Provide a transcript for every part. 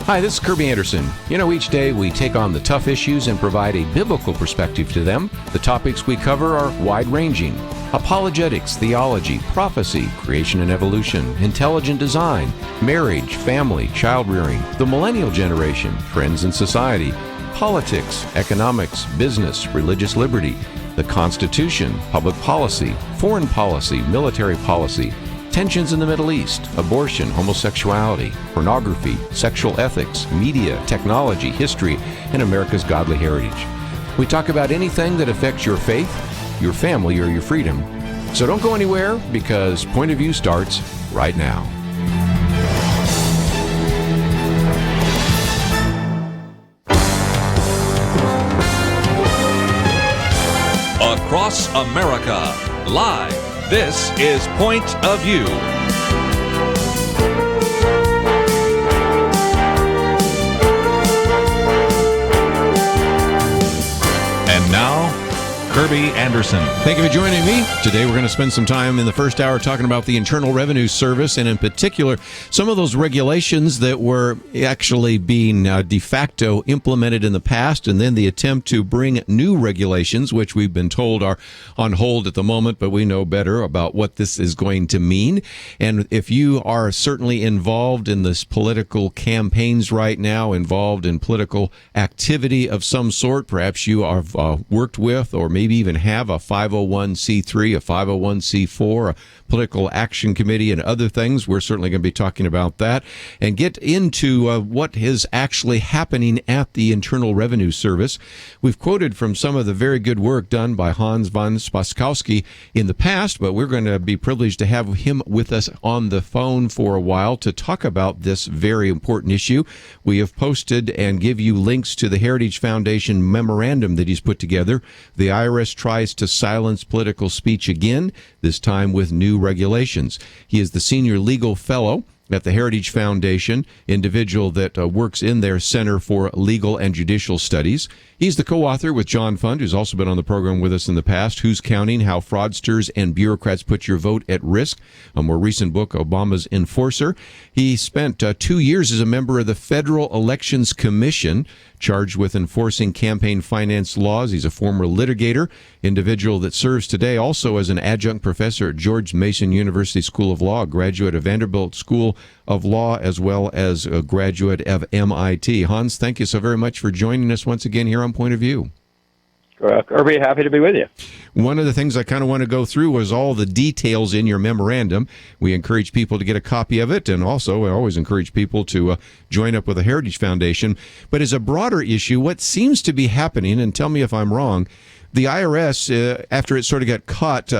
Hi, this is Kerby Anderson. You know, each day we take on the tough issues and provide a biblical perspective to them. The topics we cover are wide-ranging. Apologetics, theology, prophecy, creation and evolution, intelligent design, marriage, family, child-rearing, the millennial generation, trends in society, politics, economics, business, religious liberty, the Constitution, public policy, foreign policy, military policy, tensions in the Middle East, abortion, homosexuality, pornography, sexual ethics, media, technology, history, and America's godly heritage. We talk about anything that affects your faith, your family, or your freedom. So don't go anywhere, because Point of View starts right now. Across America, live. This is Point of View. And now, Kerby Anderson. Thank you for joining me. Today we're going to spend some time in the first hour talking about the Internal Revenue Service, and in particular, some of those regulations that were actually being de facto implemented in the past, and then the attempt to bring new regulations, which we've been told are on hold at the moment, but we know better about what this is going to mean. And if you are certainly involved in this political campaigns right now, involved in political activity of some sort, perhaps you have worked with or maybe even have a 501c3, a 501c4, a political action committee, and other things. We're certainly going to be talking about that and get into what is actually happening at the Internal Revenue Service. We've quoted from some of the very good work done by Hans von Spakovsky in the past, but we're going to be privileged to have him with us on the phone for a while to talk about this very important issue. We have posted and give you links to the Heritage Foundation memorandum that he's put together. The IRS tries to silence political speech again, this time with new regulations. He is the senior legal fellow at the Heritage Foundation, individual that works in their Center for Legal and Judicial Studies. He's the co-author with John Fund, who's also been on the program with us in the past, Who's Counting? How Fraudsters and Bureaucrats Put Your Vote at Risk, a more recent book, Obama's Enforcer. He spent 2 years as a member of the Federal Elections Commission, charged with enforcing campaign finance laws. He's a former litigator, individual that serves today also as an adjunct professor at George Mason University School of Law, graduate of Vanderbilt School of Law, as well as a graduate of MIT. Hans, thank you so very much for joining us once again here on Point of View. Kerby, happy to be with you. One of the things I kind of want to go through was all the details in your memorandum. We encourage people to get a copy of it, and also I always encourage people to join up with the Heritage Foundation. But as a broader issue, what seems to be happening, and tell me if I'm wrong, the IRS, after it sort of got caught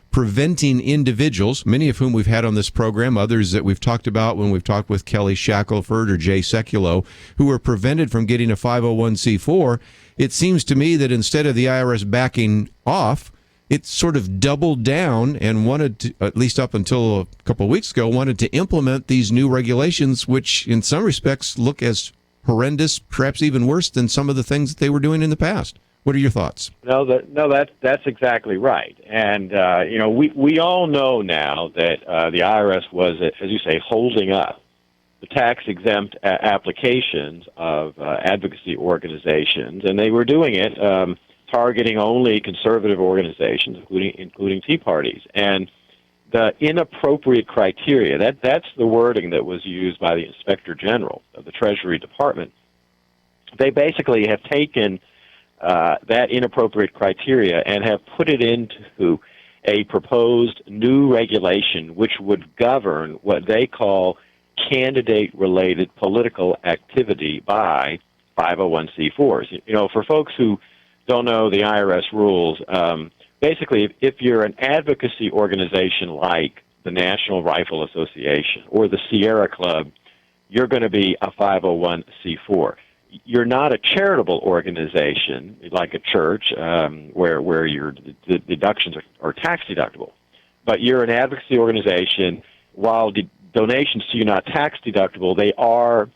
preventing individuals, many of whom we've had on this program, others that we've talked about when we've talked with Kelly Shackelford or Jay Sekulow, who were prevented from getting a 501c4, it seems to me that instead of the IRS backing off, it sort of doubled down and wanted to, at least up until a couple of weeks ago, wanted to implement these new regulations, which in some respects look as horrendous, perhaps even worse than some of the things that they were doing in the past. What are your thoughts? That's exactly right. And, we all know now that the IRS was, as you say, holding up the tax-exempt applications of advocacy organizations, and they were doing it targeting only conservative organizations, including Tea Parties. And the inappropriate criteria, that's the wording that was used by the Inspector General of the Treasury Department. They basically have taken that inappropriate criteria and have put it into a proposed new regulation which would govern what they call candidate-related political activity by 501c4s. You know, for folks who don't know the IRS rules, basically if you're an advocacy organization like the National Rifle Association or the Sierra Club, you're going to be a 501c4. You're not a charitable organization like a church where your deductions are tax deductible, but you're an advocacy organization. While donations to you not tax deductible, they are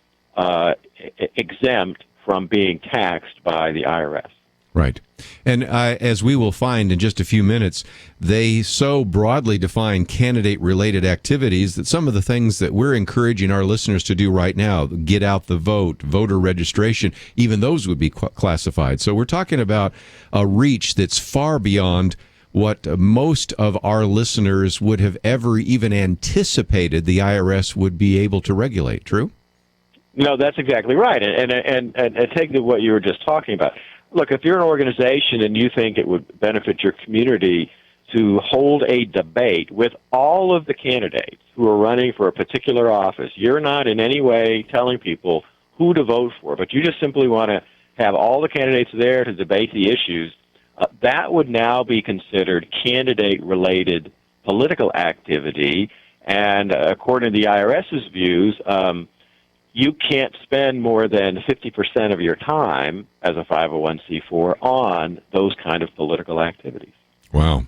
exempt from being taxed by the IRS. Right. And as we will find in just a few minutes, they so broadly define candidate-related activities that some of the things that we're encouraging our listeners to do right now, get out the vote, voter registration, even those would be classified. So we're talking about a reach that's far beyond what most of our listeners would have ever even anticipated the IRS would be able to regulate. True? No, that's exactly right. And take what you were just talking about. Look, if you're an organization and you think it would benefit your community to hold a debate with all of the candidates who are running for a particular office, you're not in any way telling people who to vote for, but you just simply want to have all the candidates there to debate the issues, that would now be considered candidate-related political activity. And according to the IRS's views, you can't spend more than 50% of your time as a 501c4 on those kind of political activities. Wow.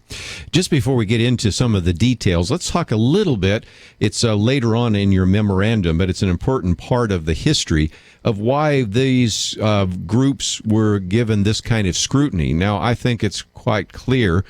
Just before we get into some of the details, let's talk a little bit. It's later on in your memorandum, but it's an important part of the history of why these groups were given this kind of scrutiny. Now, I think it's quite clear.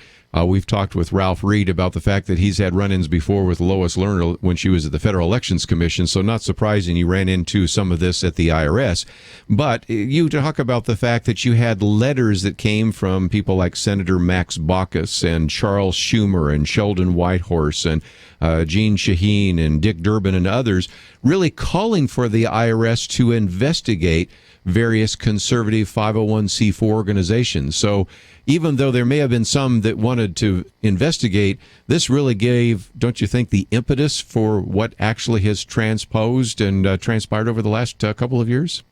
We've talked with Ralph Reed about the fact that he's had run-ins before with Lois Lerner when she was at the Federal Elections Commission, so not surprising you ran into some of this at the IRS. But you talk about the fact that you had letters that came from people like Senator Max Baucus and Charles Schumer and Sheldon Whitehorse and Gene Shaheen and Dick Durbin and others really calling for the IRS to investigate various conservative 501c4 organizations. So even though there may have been some that wanted to investigate, this really gave, don't you think, the impetus for what actually has transposed and transpired over the last couple of years?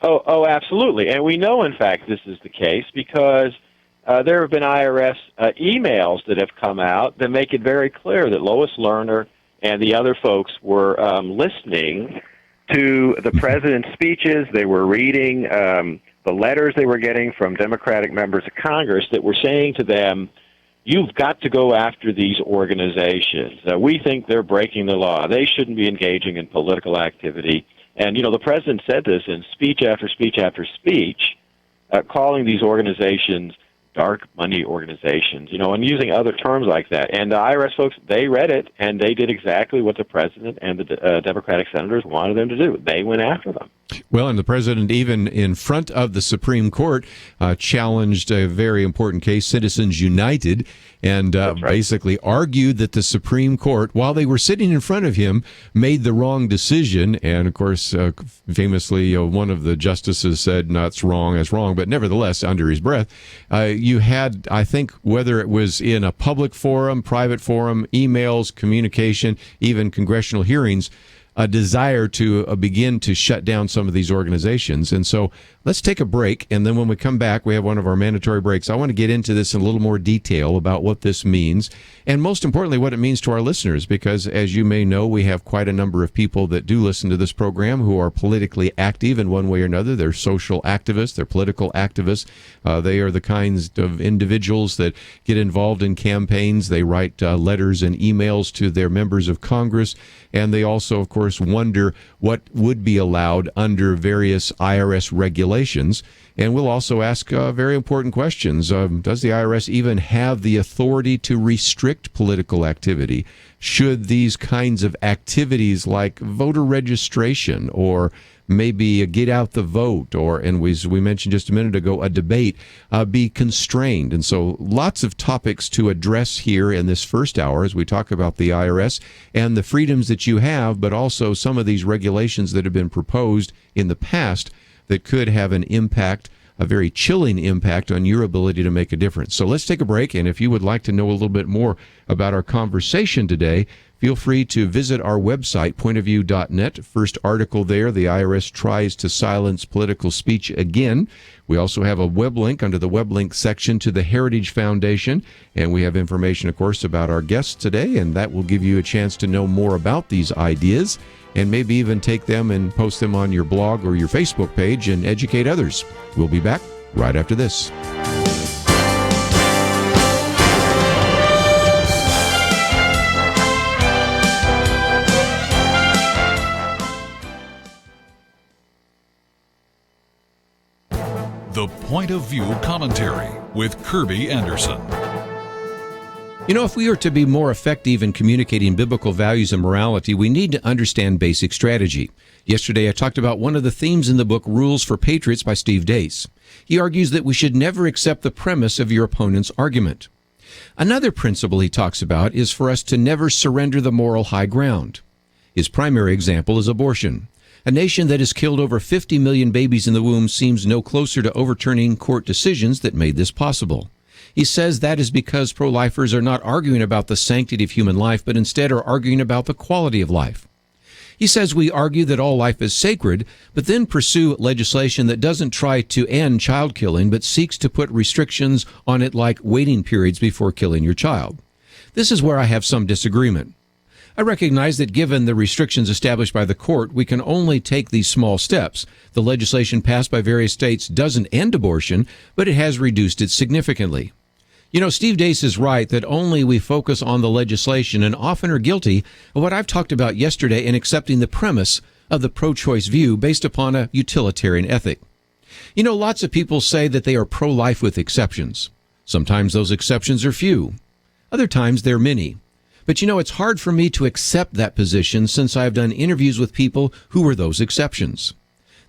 Oh, absolutely. And we know, in fact, this is the case because there have been IRS emails that have come out that make it very clear that Lois Lerner and the other folks were listening to the president's speeches. They were reading the letters they were getting from Democratic members of Congress that were saying to them, you've got to go after these organizations. We think they're breaking the law. They shouldn't be engaging in political activity. And, the president said this in speech after speech after speech, calling these organizations dark money organizations, and using other terms like that. And the IRS folks, they read it, and they did exactly what the president and the Democratic senators wanted them to do. They went after them. Well, and the president, even in front of the Supreme Court, challenged a very important case, Citizens United, and basically argued that the Supreme Court, while they were sitting in front of him, made the wrong decision. And, of course, famously, one of the justices said, no, that's wrong. But nevertheless, under his breath, you had, I think, whether it was in a public forum, private forum, emails, communication, even congressional hearings, a desire to begin to shut down some of these organizations. And so let's take a break, and then when we come back, we have one of our mandatory breaks. I want to get into this in a little more detail about what this means, and most importantly, what it means to our listeners, because as you may know, we have quite a number of people that do listen to this program who are politically active in one way or another. They're social activists, they're political activists. They are the kinds of individuals that get involved in campaigns. They write letters and emails to their members of Congress, and they also, of course, wonder what would be allowed under various IRS regulations. And we'll also ask very important questions. Does the IRS even have the authority to restrict political activity? Should these kinds of activities like voter registration or maybe a get out the vote, or, and we mentioned just a minute ago, a debate, be constrained? And so lots of topics to address here in this first hour as we talk about the IRS and the freedoms that you have, but also some of these regulations that have been proposed in the past that could have an impact, a very chilling impact on your ability to make a difference. So let's take a break, and if you would like to know a little bit more about our conversation today, feel free to visit our website, pointofview.net. First article there, the IRS tries to silence political speech again. We also have a web link under the web link section to the Heritage Foundation, and we have information, of course, about our guests today, and that will give you a chance to know more about these ideas and maybe even take them and post them on your blog or your Facebook page and educate others. We'll be back right after this. The Point of View Commentary with Kerby Anderson. You know, if we are to be more effective in communicating biblical values and morality, we need to understand basic strategy. Yesterday, I talked about one of the themes in the book, Rules for Patriots by Steve Deace. He argues that we should never accept the premise of your opponent's argument. Another principle he talks about is for us to never surrender the moral high ground. His primary example is abortion. A nation that has killed over 50 million babies in the womb seems no closer to overturning court decisions that made this possible. He says that is because pro-lifers are not arguing about the sanctity of human life, but instead are arguing about the quality of life. He says we argue that all life is sacred, but then pursue legislation that doesn't try to end child killing, but seeks to put restrictions on it like waiting periods before killing your child. This is where I have some disagreement. I recognize that given the restrictions established by the court, we can only take these small steps. The legislation passed by various states doesn't end abortion, but it has reduced it significantly. You know, Steve Deace is right that only we focus on the legislation and often are guilty of what I've talked about yesterday in accepting the premise of the pro-choice view based upon a utilitarian ethic. You know, lots of people say that they are pro-life with exceptions. Sometimes those exceptions are few. Other times they're many. But you know, it's hard for me to accept that position since I've done interviews with people who were those exceptions.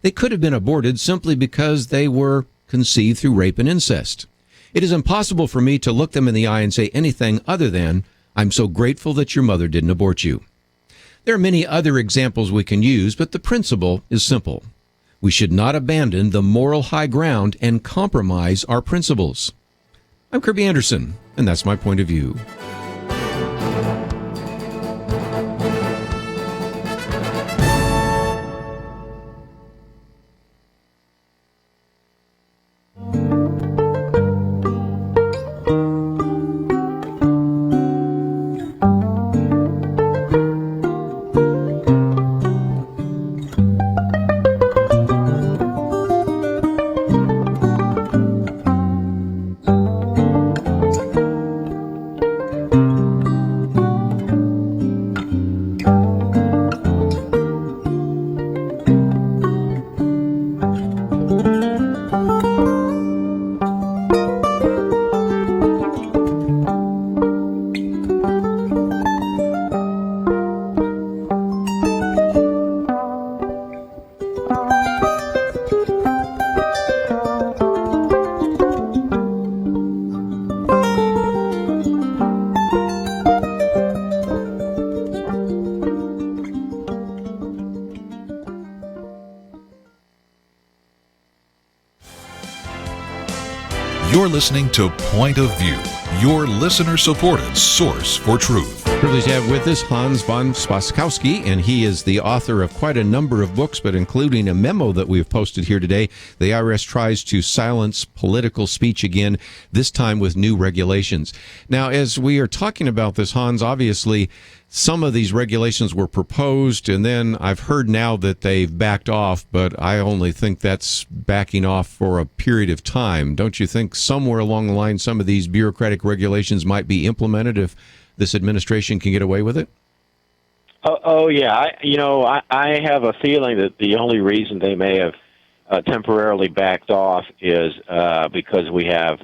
They could have been aborted simply because they were conceived through rape and incest. It is impossible for me to look them in the eye and say anything other than, "I'm so grateful that your mother didn't abort you." There are many other examples we can use, but the principle is simple. We should not abandon the moral high ground and compromise our principles. I'm Kerby Anderson, and that's my point of view. You're listening to Point of View, your listener-supported source for truth. Privileged to have with us Hans von Spakovsky, and he is the author of quite a number of books, but including a memo that we've posted here today. The IRS tries to silence political speech again, this time with new regulations. Now, as we are talking about this, Hans, obviously some of these regulations were proposed, and then I've heard now that they've backed off, but I only think that's backing off for a period of time. Don't you think somewhere along the line some of these bureaucratic regulations might be implemented if this administration can get away with it? Oh yeah. I have a feeling that the only reason they may have temporarily backed off is because we have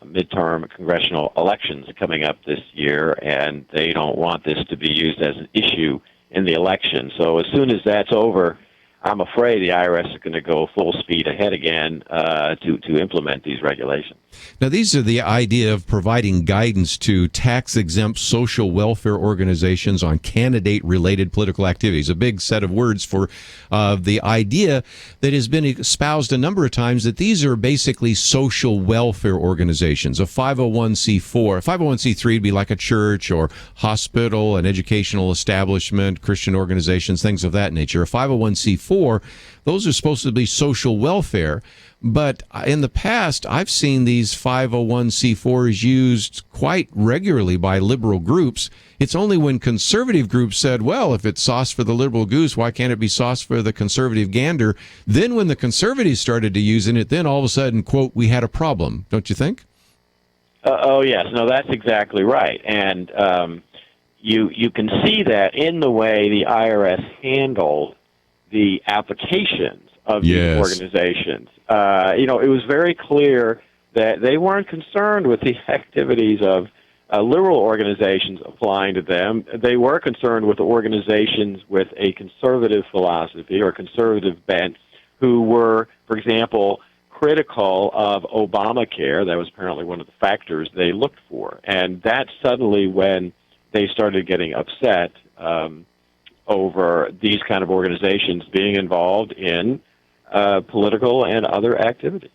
midterm congressional elections coming up this year, and they don't want this to be used as an issue in the election. So as soon as that's over, I'm afraid the IRS is going to go full speed ahead again to implement these regulations. Now, these are the idea of providing guidance to tax-exempt social welfare organizations on candidate-related political activities. A big set of words for the idea that has been espoused a number of times that these are basically social welfare organizations. A 501c4. A 501c3 would be like a church or hospital, an educational establishment, Christian organizations, things of that nature. A 501c4, those are supposed to be social welfare. But in the past, I've seen these 501c4s used quite regularly by liberal groups. It's only when conservative groups said, well, if it's sauce for the liberal goose, why can't it be sauce for the conservative gander? Then when the conservatives started to using it, then all of a sudden, quote, we had a problem. Don't you think? Oh, yes. No, that's exactly right. And you can see that in the way the IRS handled the applications of these Yes. organizations. It was very clear that they weren't concerned with the activities of liberal organizations applying to them. They were concerned with organizations with a conservative philosophy or conservative bent who were, for example, critical of Obamacare. That was apparently one of the factors they looked for. And that's suddenly when they started getting upset over these kind of organizations being involved in political and other activity.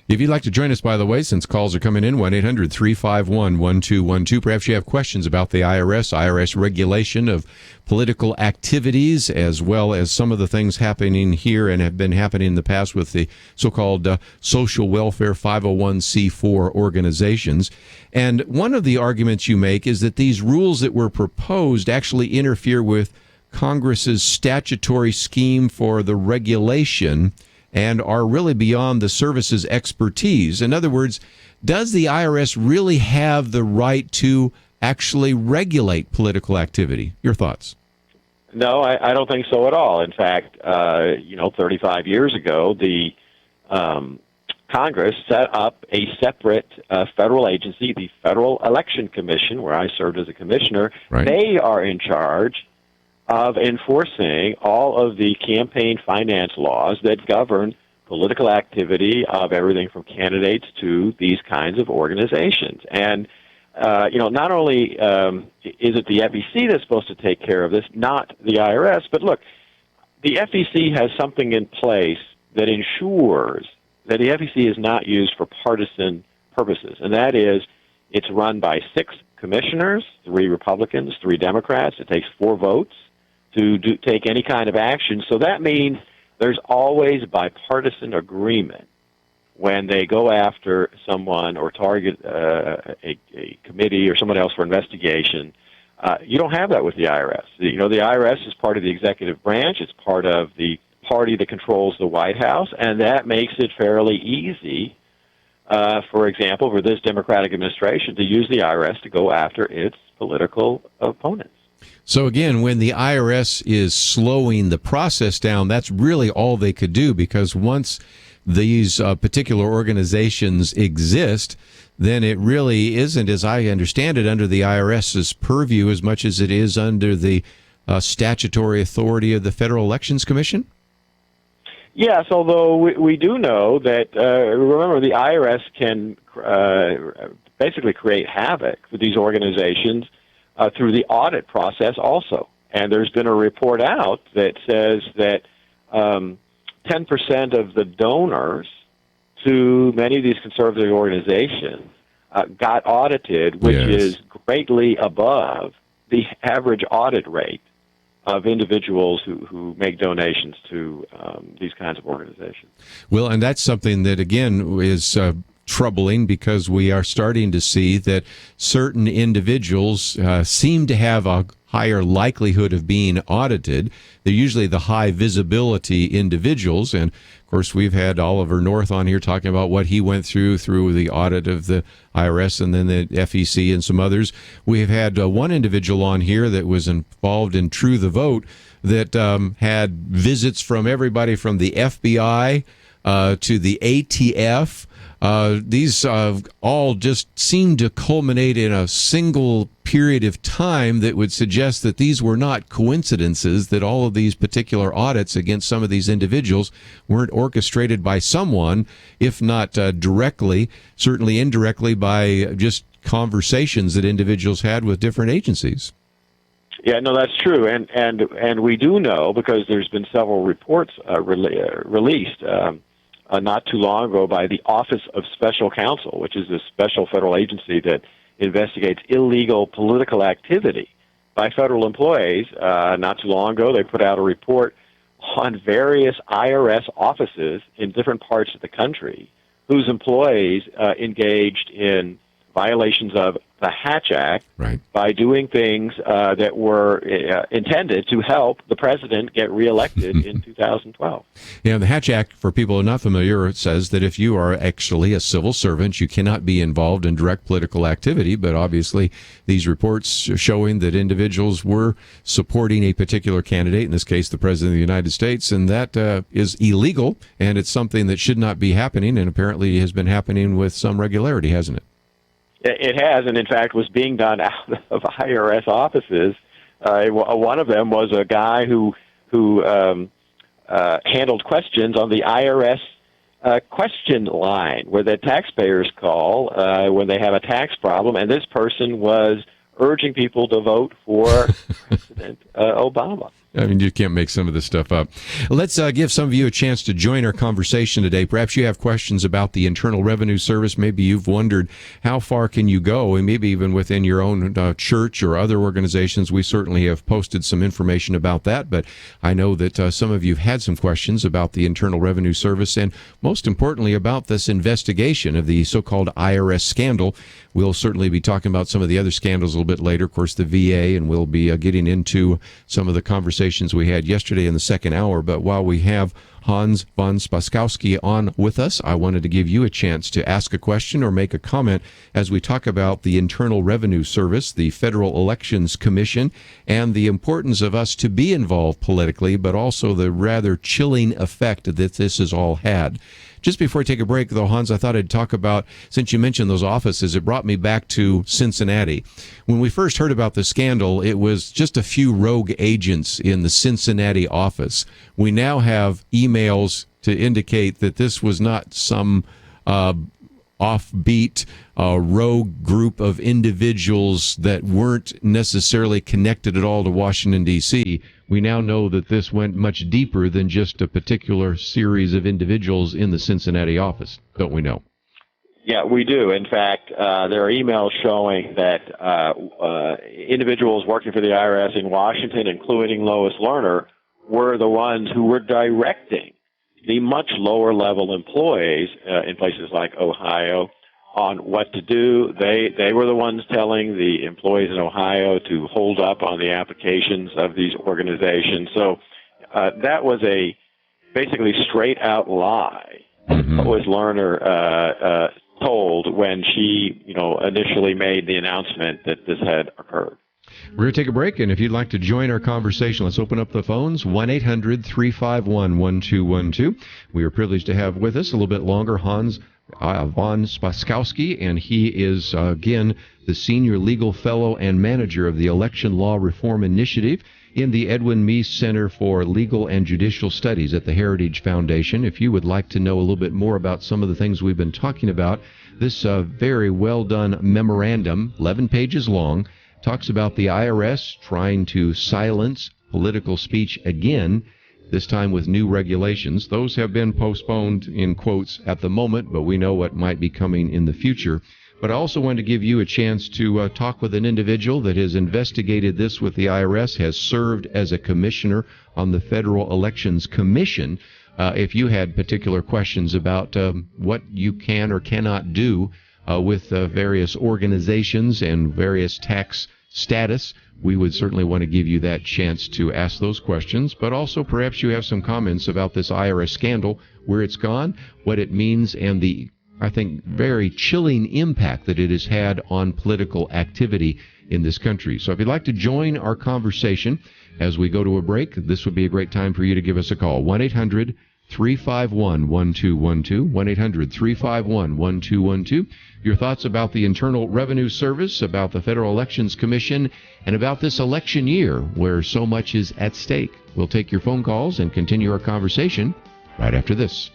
If you'd like to join us, by the way, since calls are coming in, 1-800-351-1212. Perhaps you have questions about the IRS regulation of political activities, as well as some of the things happening here and have been happening in the past with the so-called social welfare 501c4 organizations. And one of the arguments you make is that these rules that were proposed actually interfere with Congress's statutory scheme for the regulation and are really beyond the service's expertise. In other words, does the IRS really have the right to actually regulate political activity? Your thoughts? No, I don't think so at all. In fact, 35 years ago, the Congress set up a separate federal agency, the Federal Election Commission, where I served as a commissioner. Right. They are in charge of enforcing all of the campaign finance laws that govern political activity of everything from candidates to these kinds of organizations. And, not only is it the FEC that's supposed to take care of this, not the IRS, but look, the FEC has something in place that ensures that the FEC is not used for partisan purposes, and that is it's run by 6 commissioners, 3 Republicans, 3 Democrats. It takes 4 votes to take any kind of action. So that means there's always bipartisan agreement when they go after someone or target a committee or someone else for investigation. You don't have that with the IRS. The IRS is part of the executive branch. It's part of the party that controls the White House, and that makes it fairly easy, for example, for this Democratic administration to use the IRS to go after its political opponents. So again, when the IRS is slowing the process down, that's really all they could do, because once these particular organizations exist, then it really isn't, as I understand it, under the IRS's purview as much as it is under the statutory authority of the Federal Elections Commission? Yes, although we do know that, remember, the IRS can basically create havoc with these organizations through the audit process also. And there's been a report out that says that 10% of the donors to many of these conservative organizations got audited, which is greatly above the average audit rate of individuals who make donations to these kinds of organizations. Well, and that's something that, again, is troubling, because we are starting to see that certain individuals seem to have a higher likelihood of being audited. They're usually the high visibility individuals. And of course, we've had Oliver North on here talking about what he went through the audit of the IRS and then the FEC and some others. We've had one individual on here that was involved in True the Vote that had visits from everybody from the FBI to the ATF. These all just seem to culminate in a single period of time that would suggest that these were not coincidences, that all of these particular audits against some of these individuals weren't orchestrated by someone, if not directly, certainly indirectly by just conversations that individuals had with different agencies. Yeah, no, that's true, and we do know, because there's been several reports released not too long ago by the Office of Special Counsel, which is a special federal agency that investigates illegal political activity by federal employees. Not too long ago, they put out a report on various IRS offices in different parts of the country whose employees engaged in violations of the Hatch Act Right. by doing things that were intended to help the president get reelected in 2012. Yeah, the Hatch Act, for people who are not familiar, says that if you are actually a civil servant, you cannot be involved in direct political activity. But obviously, these reports showing that individuals were supporting a particular candidate, in this case, the President of the United States, and that is illegal, and it's something that should not be happening, and apparently has been happening with some regularity, hasn't it? It has, and in fact was being done out of IRS offices. One of them was a guy who handled questions on the IRS question line, where the taxpayers call when they have a tax problem, and this person was urging people to vote for President Obama. I mean, you can't make some of this stuff up. Let's give some of you a chance to join our conversation today. Perhaps you have questions about the Internal Revenue Service. Maybe you've wondered how far can you go, and maybe even within your own church or other organizations. We certainly have posted some information about that, but I know that some of you have had some questions about the Internal Revenue Service, and most importantly about this investigation of the so-called IRS scandal. We'll certainly be talking about some of the other scandals a little bit later, of course, the VA, and we'll be getting into some of the conversations we had yesterday in the second hour. But while we have Hans von Spakovsky on with us, I wanted to give you a chance to ask a question or make a comment as we talk about the Internal Revenue Service, the Federal Elections Commission, and the importance of us to be involved politically, but also the rather chilling effect that this has all had. Just before I take a break, though, Hans, I thought I'd talk about, since you mentioned those offices, it brought me back to Cincinnati. When we first heard about the scandal, it was just a few rogue agents in the Cincinnati office. We now have emails to indicate that this was not some offbeat rogue group of individuals that weren't necessarily connected at all to Washington, D.C. We now know that this went much deeper than just a particular series of individuals in the Cincinnati office, don't we know? Yeah, we do. In fact, there are emails showing that individuals working for the IRS in Washington, including Lois Lerner, were the ones who were directing the much lower level employees in places like Ohio on what to do. They were the ones telling the employees in Ohio to hold up on the applications of these organizations. So that was a basically straight out lie. Lois Lerner told when she, initially made the announcement that this had occurred. We're going to take a break, and if you'd like to join our conversation, let's open up the phones, 1-800-351-1212. We are privileged to have with us a little bit longer Hans von Spakovsky, and he is, again, the Senior Legal Fellow and Manager of the Election Law Reform Initiative in the Edwin Meese Center for Legal and Judicial Studies at the Heritage Foundation. If you would like to know a little bit more about some of the things we've been talking about, this very well-done memorandum, 11 pages long, talks about the IRS trying to silence political speech again, this time with new regulations. Those have been postponed in quotes at the moment, but we know what might be coming in the future. But I also wanted to give you a chance to talk with an individual that has investigated this with the IRS, has served as a commissioner on the Federal Elections Commission. If you had particular questions about what you can or cannot do with various organizations and various tax status, we would certainly want to give you that chance to ask those questions. But also perhaps you have some comments about this IRS scandal, where it's gone, what it means, and the, I think, very chilling impact that it has had on political activity in this country. So if you'd like to join our conversation as we go to a break, this would be a great time for you to give us a call. 1-800-351-1212, 1-800-351-1212. Your thoughts about the Internal Revenue Service, about the Federal Elections Commission, and about this election year where so much is at stake. We'll take your phone calls and continue our conversation right after this.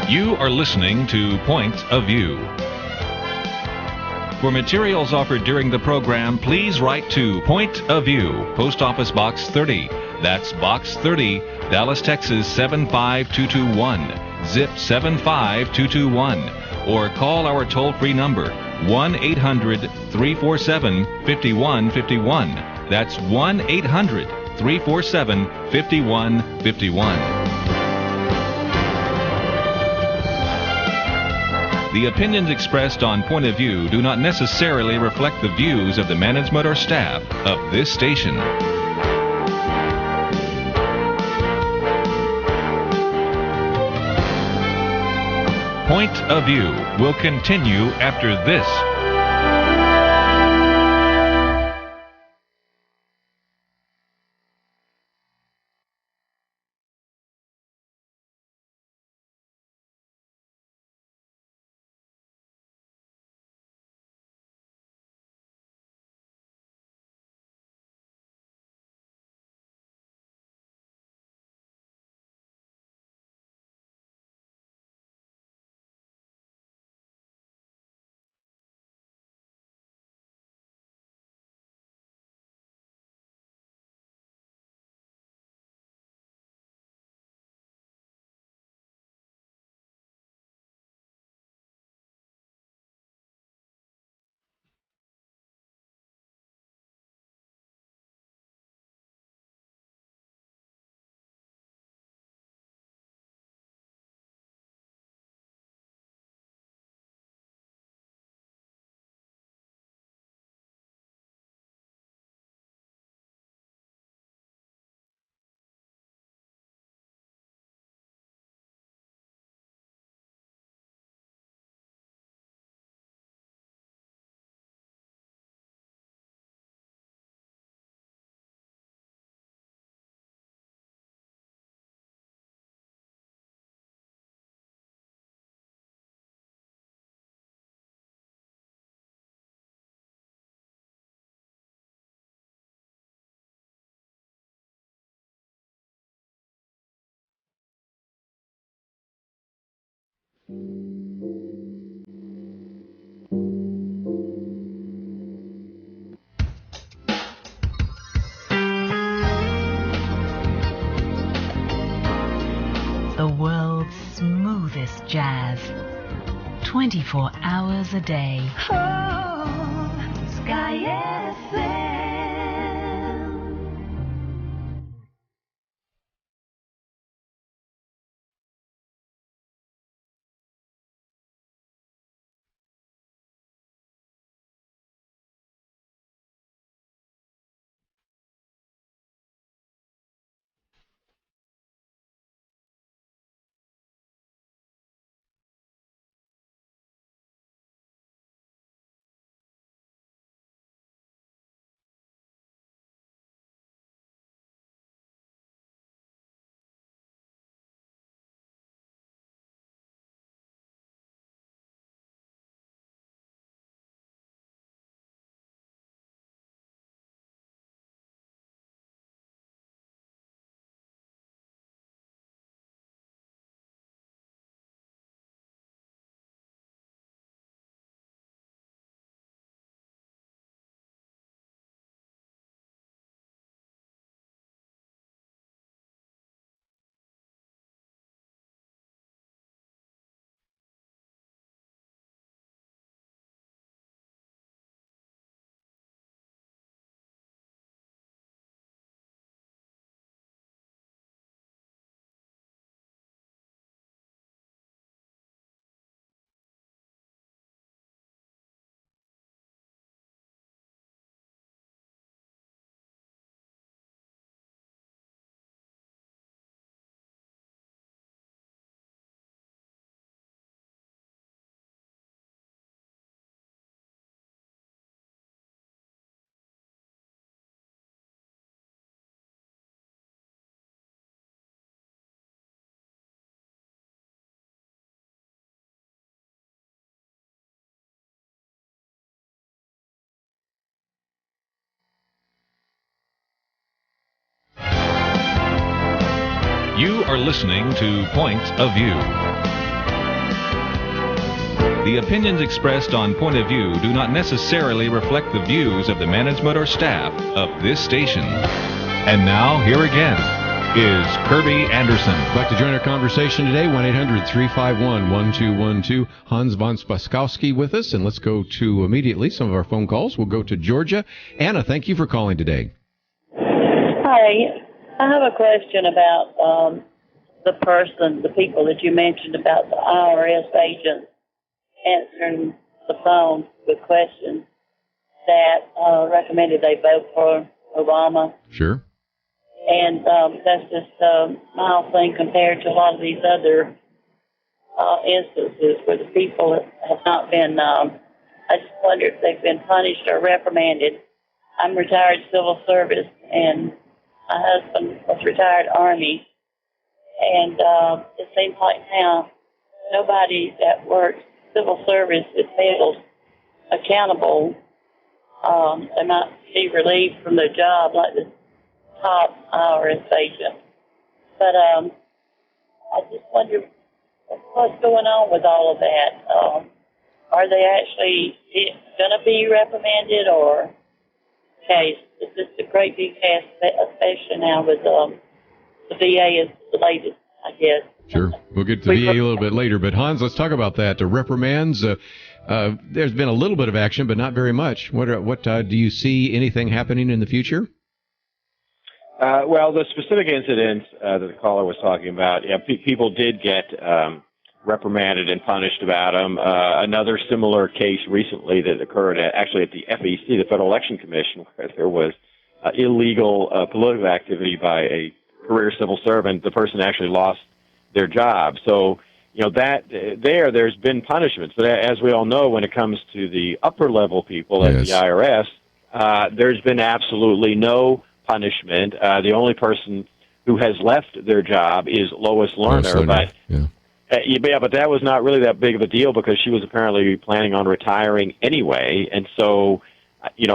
You are listening to Point of View. For materials offered during the program, please write to Point of View, Post Office Box 30. That's Box 30, Dallas, Texas 75221, zip 75221. Or call our toll-free number, 1-800-347-5151. That's 1-800-347-5151. The opinions expressed on Point of View do not necessarily reflect the views of the management or staff of this station. Point of View will continue after this. The world's smoothest jazz, 24 hours a day. Oh, Sky FM. You are listening to Point of View. The opinions expressed on Point of View do not necessarily reflect the views of the management or staff of this station. And now, here again is Kerby Anderson. I'd like to join our conversation today, 1-800-351-1212. Hans von Spakovsky with us, and let's go to immediately some of our phone calls. We'll go to Georgia. Anna, thank you for calling today. Hi. I have a question about the people that you mentioned about the IRS agents. answering the phone with questions that recommended they vote for Obama. Sure. And that's just a mild thing compared to a lot of these other instances where the people have not been, I just wonder if they've been punished or reprimanded. I'm retired civil service, and my husband was retired Army. And it seems like now nobody that works civil service is held accountable. They might be relieved from their job like the top IRS agent. But I just wonder what's going on with all of that. Are they actually going to be reprimanded, or okay, it's just a great big mess, especially now with the VA is the latest, I guess. Sure. We'll get to the VA a little bit later. But, Hans, let's talk about that. Reprimands, there's been a little bit of action, but not very much. What do you see anything happening in the future? Well, the specific incidents that the caller was talking about, people did get reprimanded and punished about them. Another similar case recently that occurred actually at the FEC, the Federal Election Commission, where there was illegal political activity by a career civil servant. The person actually lost their job. So, there's been punishments. But as we all know, when it comes to the upper level people at the IRS, there's been absolutely no punishment. The only person who has left their job is Lois Lerner. But that was not really that big of a deal because she was apparently planning on retiring anyway. And so,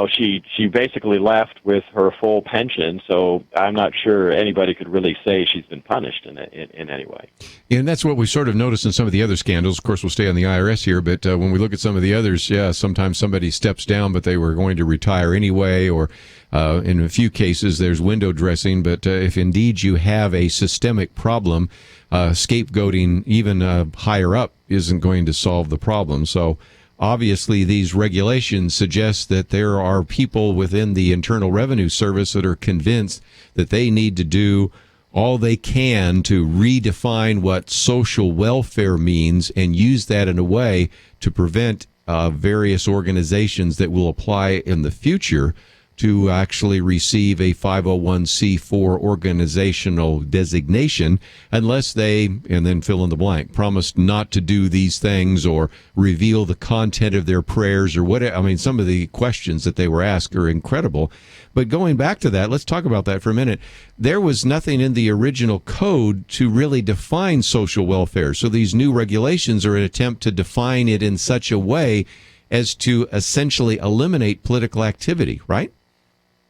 she basically left with her full pension. So I'm not sure anybody could really say she's been punished in any way. Yeah, and that's what we sort of noticed in some of the other scandals. Of course, we'll stay on the IRS here, but when we look at some of the others, sometimes somebody steps down, but they were going to retire anyway, or in a few cases, there's window dressing. But if indeed you have a systemic problem, scapegoating even higher up isn't going to solve the problem. So obviously, these regulations suggest that there are people within the Internal Revenue Service that are convinced that they need to do all they can to redefine what social welfare means and use that in a way to prevent various organizations that will apply in the future to actually receive a 501c4 organizational designation unless they, and then fill in the blank, promise not to do these things or reveal the content of their prayers or whatever. I mean, some of the questions that they were asked are incredible. But going back to that, let's talk about that for a minute. There was nothing in the original code to really define social welfare. So these new regulations are an attempt to define it in such a way as to essentially eliminate political activity, right?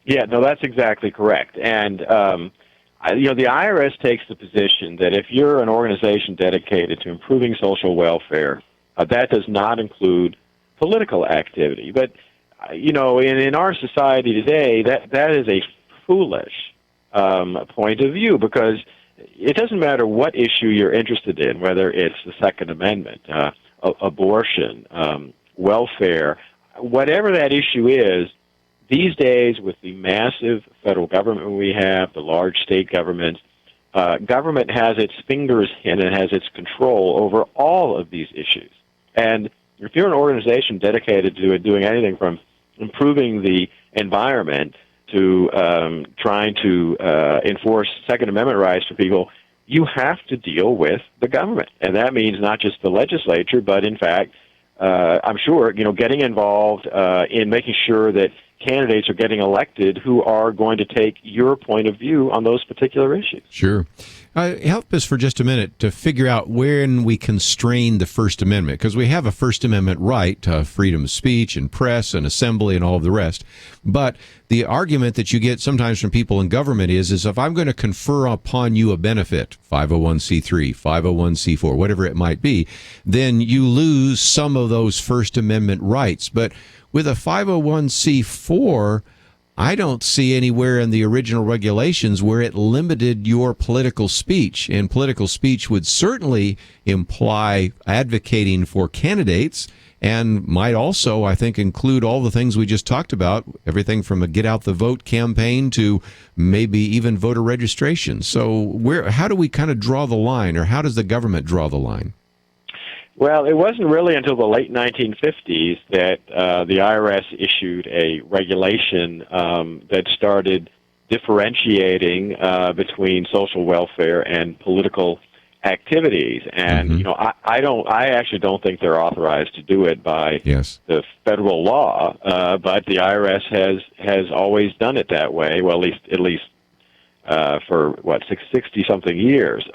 Yeah, no, that's exactly correct. And, the IRS takes the position that if you're an organization dedicated to improving social welfare, that does not include political activity. But, in our society today, that is a foolish point of view because it doesn't matter what issue you're interested in, whether it's the Second Amendment, abortion, welfare, whatever that issue is. These days, with the massive federal government we have, the large state governments, government has its fingers in and has its control over all of these issues. And if you're an organization dedicated to doing anything from improving the environment to trying to enforce Second Amendment rights for people, you have to deal with the government. And that means not just the legislature, but in fact, I'm sure, getting involved in making sure that candidates are getting elected who are going to take your point of view on those particular issues. Sure. Help us for just a minute to figure out when we constrain the First Amendment, because we have a First Amendment right to freedom of speech and press and assembly and all of the rest. But the argument that you get sometimes from people in government is if I'm going to confer upon you a benefit, 501c3, 501c4, whatever it might be, then you lose some of those First Amendment rights. But with a 501c4, I don't see anywhere in the original regulations where it limited your political speech. And political speech would certainly imply advocating for candidates and might also, I think, include all the things we just talked about, everything from a get out the vote campaign to maybe even voter registration. So how do we kind of draw the line, or how does the government draw the line? Well, it wasn't really until the late 1950s that the IRS issued a regulation that started differentiating between social welfare and political activities. And I actually don't think they're authorized to do it by the federal law, but the IRS has always done it that way. Well, at least for 60 something years.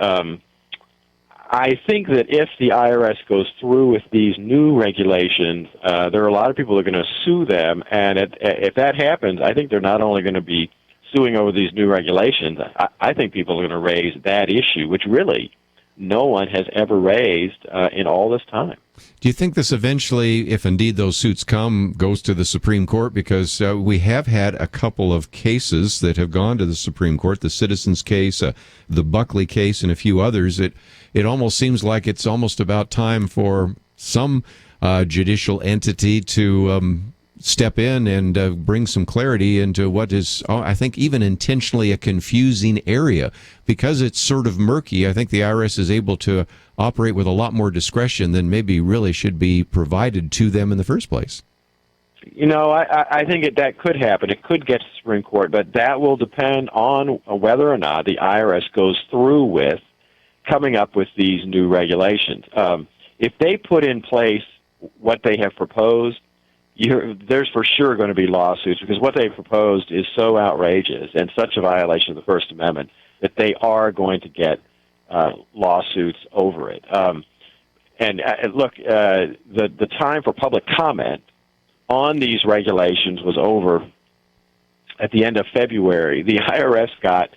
I think that if the IRS goes through with these new regulations, there are a lot of people who are going to sue them, and if that happens, I think they're not only going to be suing over these new regulations, I think people are going to raise that issue, which really no one has ever raised in all this time. Do you think this eventually, if indeed those suits come, goes to the Supreme Court? Because we have had a couple of cases that have gone to the Supreme Court, the Citizens case, the Buckley case, and a few others. It almost seems like it's almost about time for some judicial entity to step in and bring some clarity into what is, I think, even intentionally a confusing area. Because it's sort of murky, I think the IRS is able to operate with a lot more discretion than maybe really should be provided to them in the first place. I think that could happen. It could get to the Supreme Court, but that will depend on whether or not the IRS goes through with coming up with these new regulations. If they put in place what they have proposed, there's for sure going to be lawsuits, because what they proposed is so outrageous and such a violation of the First Amendment that they are going to get lawsuits over it. Look, the time for public comment on these regulations was over at the end of February. The IRS got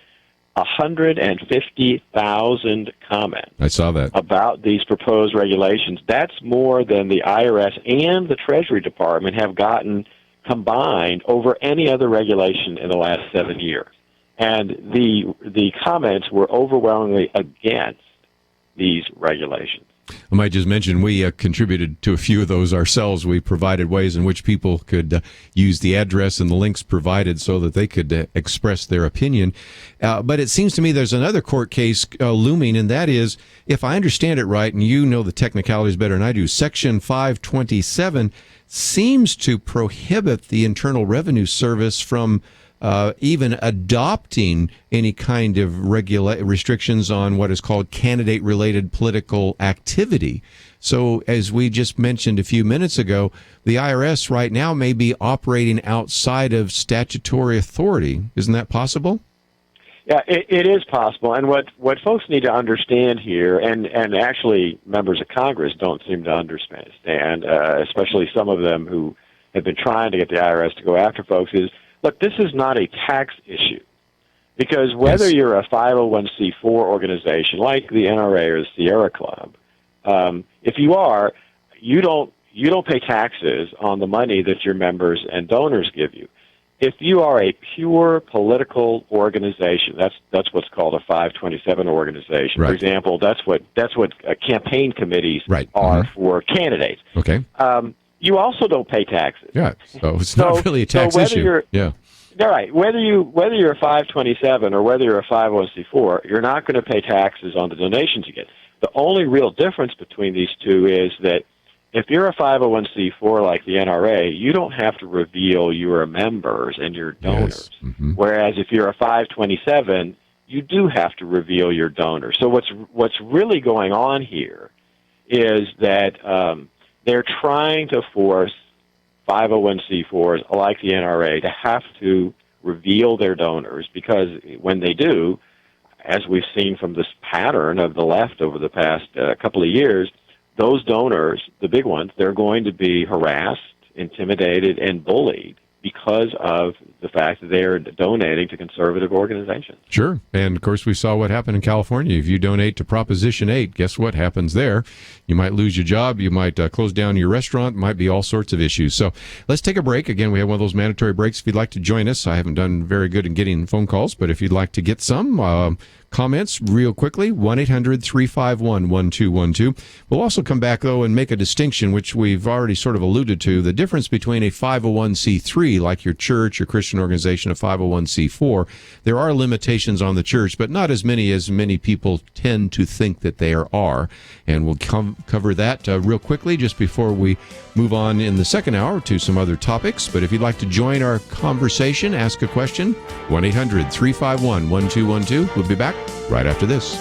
150,000 comments. I saw that. About these proposed regulations. That's more than the IRS and the Treasury Department have gotten combined over any other regulation in the last 7 years. And the comments were overwhelmingly against these regulations. I might just mention we contributed to a few of those ourselves. We provided ways in which people could use the address and the links provided so that they could express their opinion. But it seems to me there's another court case looming, and that is, if I understand it right, and you know the technicalities better than I do, Section 527 seems to prohibit the Internal Revenue Service from even adopting any kind of restrictions on what is called candidate-related political activity. So, as we just mentioned a few minutes ago, the IRS right now may be operating outside of statutory authority. Isn't that possible? Yeah, it is possible. And what folks need to understand here, and actually members of Congress don't seem to understand, especially some of them who have been trying to get the IRS to go after folks, is, look, this is not a tax issue, because whether you're a 501c4 organization like the NRA or the Sierra Club, if you are, you don't pay taxes on the money that your members and donors give you. If you are a pure political organization, that's what's called a 527 organization. Right. For example, that's what campaign committees are for candidates. Okay. You also don't pay taxes. Yeah, so it's not really a tax issue. Yeah. All right. Whether you're a 527 or whether you're a 501c4, you're not going to pay taxes on the donations you get. The only real difference between these two is that if you're a 501c4 like the NRA, you don't have to reveal your members and your donors. Yes. Mm-hmm. Whereas if you're a 527, you do have to reveal your donors. So what's really going on here is that they're trying to force 501c4s like the NRA to have to reveal their donors, because when they do, as we've seen from this pattern of the left over the past couple of years, those donors, the big ones, they're going to be harassed, intimidated, and bullied because of the fact that they're donating to conservative organizations. Sure. And, of course, we saw what happened in California. If you donate to Proposition 8, guess what happens there? You might lose your job. You might close down your restaurant. Might be all sorts of issues. So let's take a break. Again, we have one of those mandatory breaks. If you'd like to join us, I haven't done very good in getting phone calls, but if you'd like to get some, comments real quickly, 1-800-351-1212. We'll also come back, though, and make a distinction, which we've already sort of alluded to, the difference between a 501c3, like your church, your Christian organization, a 501c4. There are limitations on the church, but not as many people tend to think that there are. And we'll cover that real quickly just before we move on in the second hour to some other topics. But if you'd like to join our conversation, ask a question, 1-800-351-1212. We'll be back right after this.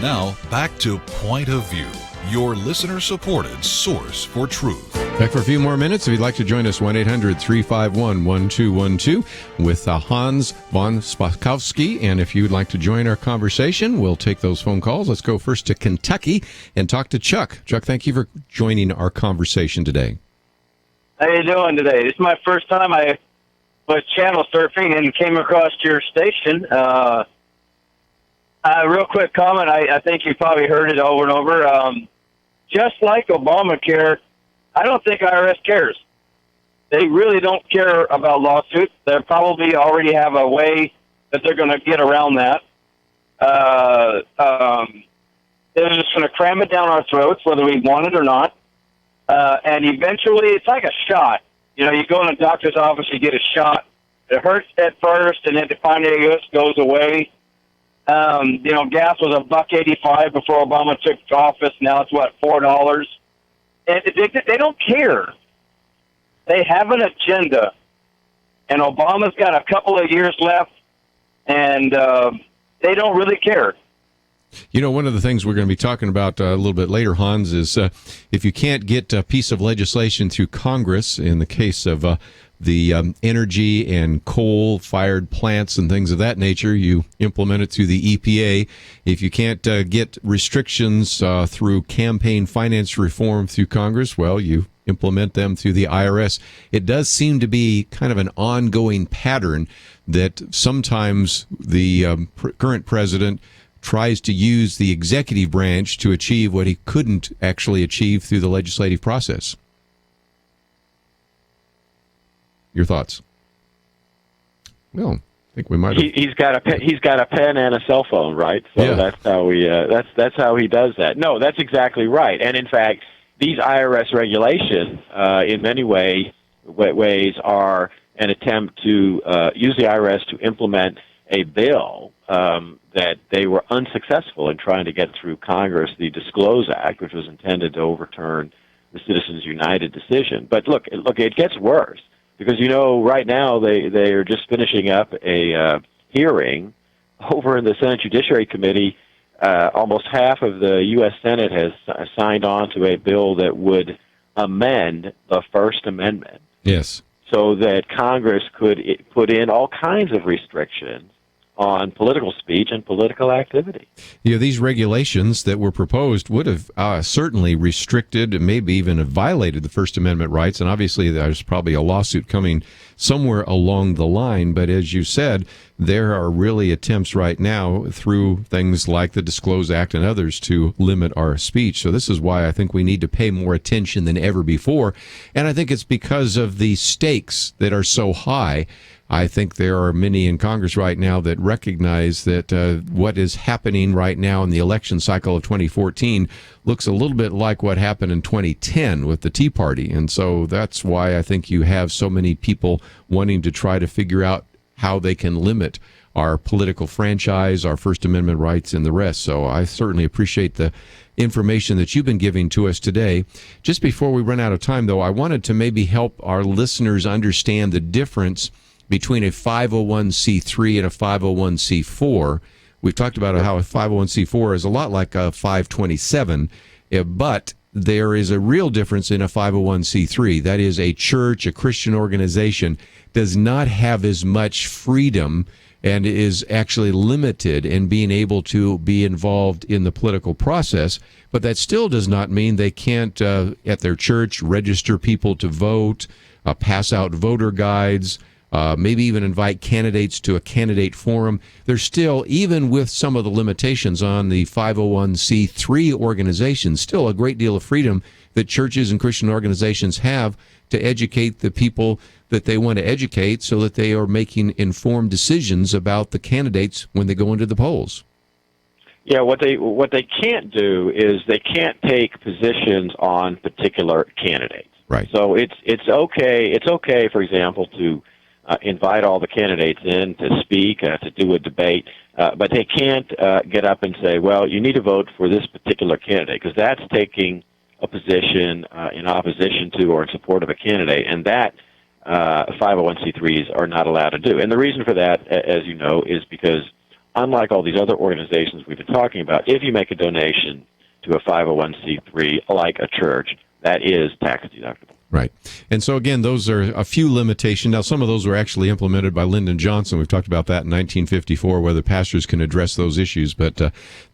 Now, back to Point of View, your listener-supported source for truth. Back for a few more minutes. If you'd like to join us, 1-800-351-1212 with Hans von Spakovsky. And if you'd like to join our conversation, we'll take those phone calls. Let's go first to Kentucky and talk to Chuck. Chuck, thank you for joining our conversation today. How you doing today? This is my first time I was channel surfing and came across your station. Real quick comment. I think you probably heard it over and over. Just like Obamacare, I don't think IRS cares. They really don't care about lawsuits. They probably already have a way that they're going to get around that. They're just going to cram it down our throats, whether we want it or not. And eventually, it's like a shot. You know, you go in a doctor's office, you get a shot. It hurts at first, and then finally it goes away. You know, gas was $1.85 before Obama took office. Now it's what, $4? And they don't care. They have an agenda, and Obama's got a couple of years left. And they don't really care. You know, one of the things we're going to be talking about a little bit later, Hans, is if you can't get a piece of legislation through Congress, in the case of the energy and coal-fired plants and things of that nature, you implement it through the EPA. If you can't get restrictions through campaign finance reform through Congress, well, you implement them through the IRS. It does seem to be kind of an ongoing pattern that sometimes the current president tries to use the executive branch to achieve what he couldn't actually achieve through the legislative process. Your thoughts? Well, I think we might have. He's got a pen and a cell phone, right? So Yeah. that's how that's how he does that. No, that's exactly right. And in fact, these IRS regulations, in many ways, are an attempt to use the IRS to implement a bill that they were unsuccessful in trying to get through Congress, the Disclose Act, which was intended to overturn the Citizens United decision. But look, it gets worse because, you know, right now they are just finishing up a hearing over in the Senate Judiciary Committee. Almost half of the U.S. Senate has signed on to a bill that would amend the First Amendment. Yes. So that Congress could put in all kinds of restrictions on political speech and political activity. Yeah, these regulations that were proposed would have certainly restricted and maybe even have violated the First Amendment rights, and obviously there's probably a lawsuit coming somewhere along the line, but as you said, there are really attempts right now through things like the Disclose Act and others to limit our speech. So this is why I think we need to pay more attention than ever before, and I think it's because of the stakes that are so high. I think there are many in Congress right now that recognize that what is happening right now in the election cycle of 2014 looks a little bit like what happened in 2010 with the Tea Party. And so that's why I think you have so many people wanting to try to figure out how they can limit our political franchise, our First Amendment rights, and the rest. So I certainly appreciate the information that you've been giving to us today. Just before we run out of time, though, I wanted to maybe help our listeners understand the difference between a 501c3 and a 501c4. We've talked about how a 501c4 is a lot like a 527, but there is a real difference in a 501c3. That is, a church, a Christian organization, does not have as much freedom and is actually limited in being able to be involved in the political process. But that still does not mean they can't, at their church, register people to vote, pass out voter guides, maybe even invite candidates to a candidate forum. There's still, even with some of the limitations on the 501c3 organizations, still a great deal of freedom that churches and Christian organizations have to educate the people that they want to educate so that they are making informed decisions about the candidates when they go into the polls. Yeah, what they can't do is they can't take positions on particular candidates. Right. So it's okay, for example, to invite all the candidates in to speak, to do a debate, but they can't get up and say, well, you need to vote for this particular candidate, because that's taking a position in opposition to or in support of a candidate, and that 501c3s are not allowed to do. And the reason for that, as you know, is because unlike all these other organizations we've been talking about, if you make a donation to a 501c3 like a church, that is tax deductible. Right. And so, again, those are a few limitations. Now, some of those were actually implemented by Lyndon Johnson. We've talked about that in 1954, whether pastors can address those issues. But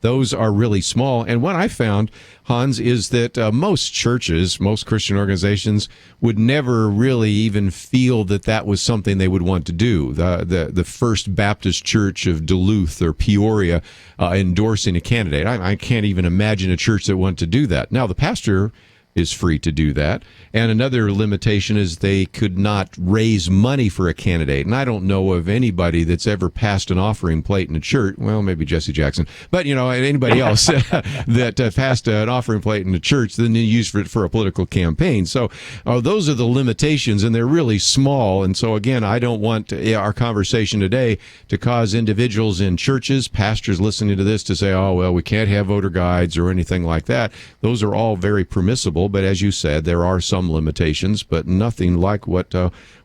those are really small. And what I found, Hans, is that most churches, most Christian organizations would never really even feel that that was something they would want to do. The First Baptist Church of Duluth or Peoria endorsing a candidate. I can't even imagine a church that wants to do that. Now, the pastor is free to do that. And another limitation is they could not raise money for a candidate. And I don't know of anybody that's ever passed an offering plate in a church. Well, maybe Jesse Jackson. But, you know, anybody else that passed an offering plate in a church, then they used it for a political campaign. So those are the limitations, and they're really small. And so, again, I don't want our conversation today to cause individuals in churches, pastors listening to this to say, oh, well, we can't have voter guides or anything like that. Those are all very permissible. available, but as you said, there are some limitations, but nothing like what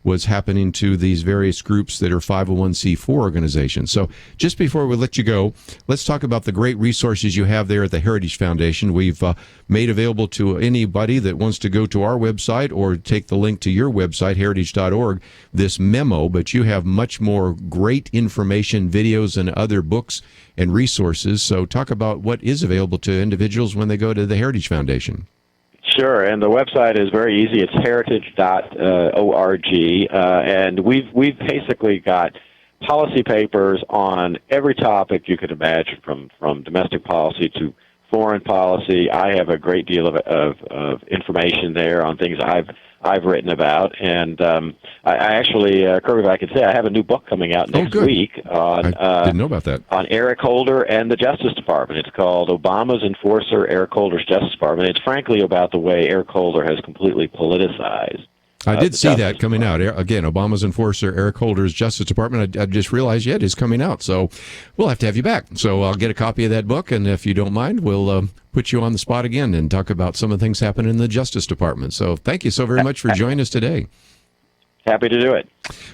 was happening to these various groups that are 501c4 organizations. So just before we let you go, let's talk about the great resources you have there at the Heritage Foundation. We've made available to anybody that wants to go to our website or take the link to your website, heritage.org, this memo, but you have much more great information, videos, and other books and resources. So talk about what is available to individuals when they go to the Heritage Foundation. Sure, and the website is very easy. It's heritage.org, and we've basically got policy papers on every topic you could imagine, from domestic policy to foreign policy. I have a great deal of information there on things I've written about, and I actually, Kerby, if I could say, I have a new book coming out next week on I didn't know about that. On Eric Holder and the Justice Department. It's called Obama's Enforcer, Eric Holder's Justice Department. It's frankly about the way Eric Holder has completely politicized. I did see that coming out. Again, Obama's Enforcer, Eric Holder's Justice Department. I just realized, it is coming out. So we'll have to have you back. So I'll get a copy of that book, and if you don't mind, we'll put you on the spot again and talk about some of the things happening in the Justice Department. So thank you so very much for joining us today. Happy to do it.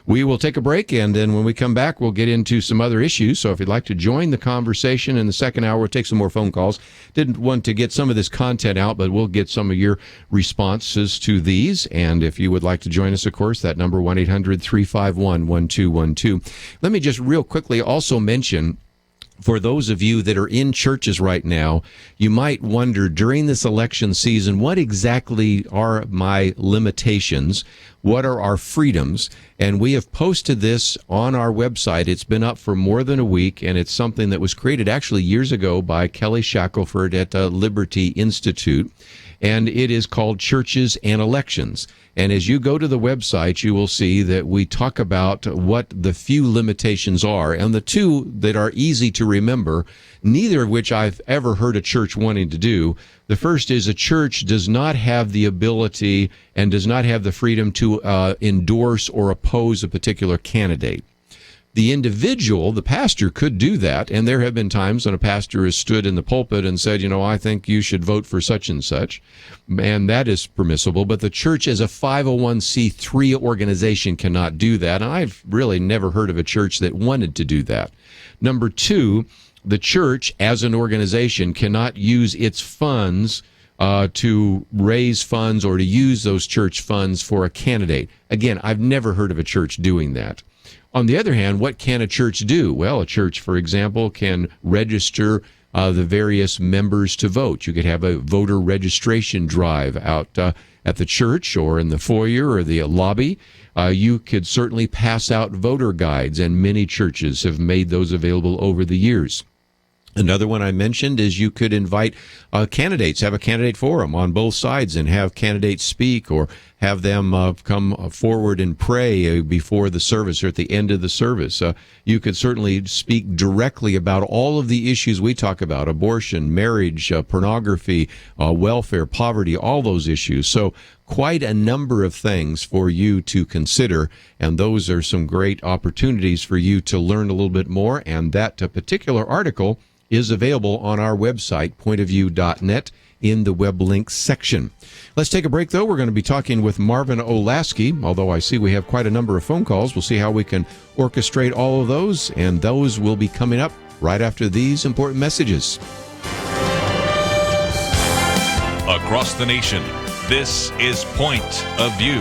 We will take a break, and then when we come back, we'll get into some other issues. So if you'd like to join the conversation in the second hour, we'll take some more phone calls. Didn't want to get some of this content out, but we'll get some of your responses to these. And if you would like to join us, of course, that number, 1-800-351-1212. Let me just real quickly also mention, for those of you that are in churches right now, you might wonder during this election season, what exactly are my limitations? What are our freedoms? And we have posted this on our website. It's been up for more than a week, and it's something that was created actually years ago by Kelly Shackelford at Liberty Institute. And it is called Churches and Elections. And as you go to the website, you will see that we talk about what the few limitations are, and the two that are easy to remember, neither of which I've ever heard a church wanting to do. The first is a church does not have the ability and does not have the freedom to endorse or oppose a particular candidate. The individual, the pastor, could do that, and there have been times when a pastor has stood in the pulpit and said, I think you should vote for such and such, and that is permissible, but the church as a 501c3 organization cannot do that, and I've really never heard of a church that wanted to do that. Number two, the church as an organization cannot use its funds to raise funds or to use those church funds for a candidate. Again, I've never heard of a church doing that. On the other hand, what can a church do? Well, a church, for example, can register the various members to vote. You could have a voter registration drive out at the church or in the foyer or the lobby. You could certainly pass out voter guides, and many churches have made those available over the years. Another one I mentioned is you could invite candidates, have a candidate forum on both sides and have candidates speak, or have them come forward and pray before the service or at the end of the service. You could certainly speak directly about all of the issues we talk about: abortion, marriage, pornography, welfare, poverty, all those issues. So quite a number of things for you to consider, and those are some great opportunities for you to learn a little bit more, and that particular article is available on our website, pointofview.net, in the web links section. Let's take a break, though. We're going to be talking with Marvin Olasky, although I see we have quite a number of phone calls. We'll see how we can orchestrate all of those, and those will be coming up right after these important messages. Across the nation, this is Point of View.